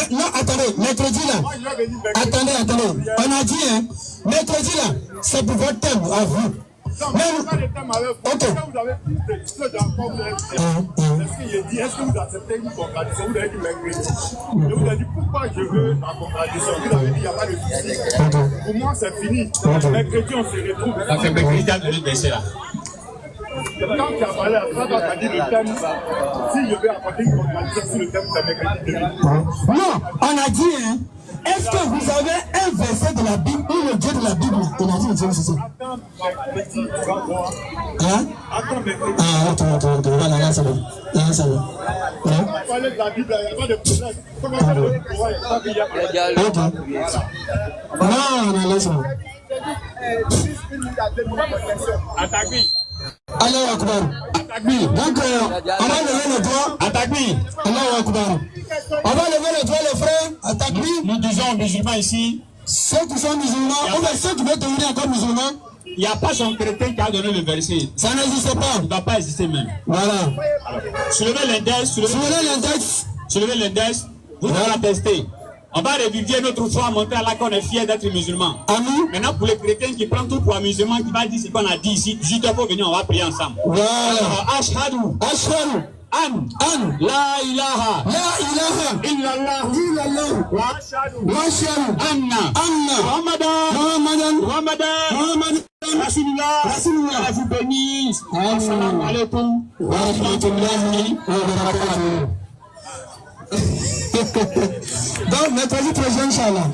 Non, attendez, mercredi là. Attendez. On a dit, hein, mercredi là, c'est pour votre thème, à vous. Non, mais pas de thème avec vous. Ok. Vous avez plus de choses d'encore vous avez dit. Est-ce que vous acceptez une contradiction? Vous avez dit mercredi. Je vous ai dit pourquoi je veux la contradiction. Vous avez dit il n'y a pas de souci. Pour moi, c'est fini. Mercredi, on se retrouve. Ça fait mercredi, tu as donné le verset là. Quand tu as parlé à toi, tu as dit le thème. Si je vais apporter une contradiction sur le thème, c'est mercredi. Non, on a dit, hein, est-ce que vous avez un verset de la Bible ou le Dieu de la Bible? On a dit le Dieu, c'est ça. Attends, mercredi, tu vas voir. Hein? Attends, mercredi. Ah, attends, voilà, là, ça va. Hein? On va parler de la Bible, il n'y a pas de problème. Comment ça va? Il y a pas de problème. Ok. Non, on a laissé. Attaque-lui. Allah Akbar. Donc, on va lever le doigt. Attaque-lui. Allah Akbar. On va lever le doigt, les frères. Attaque-lui. Nous disons aux musulmans ici, Ceux qui sont musulmans, ou bien ceux qui veulent devenir encore musulmans, il n'y a pas son chrétien qui a donné le verset. ça n'existe pas. Il ne doit pas exister même. Voilà. Soulevez l'index, soulevez l'index, vous allez la tester. On va réviser notre foi, montrer à Allah qu'on est fier d'être musulman. Amen. Maintenant, pour les chrétiens qui prennent tout pour un musulman, qui va dire ce qu'on a dit ici, juste pour venir, on va prier ensemble. Voilà. Ashhadu an la ilaha illallah wa ashhadu anna Muhammadan Rasulullah. Je vous bénisse. Assalamu alaikum wa rahmatullahi wa barakatuh. Donc, mercredi prochain, Inch'Allah.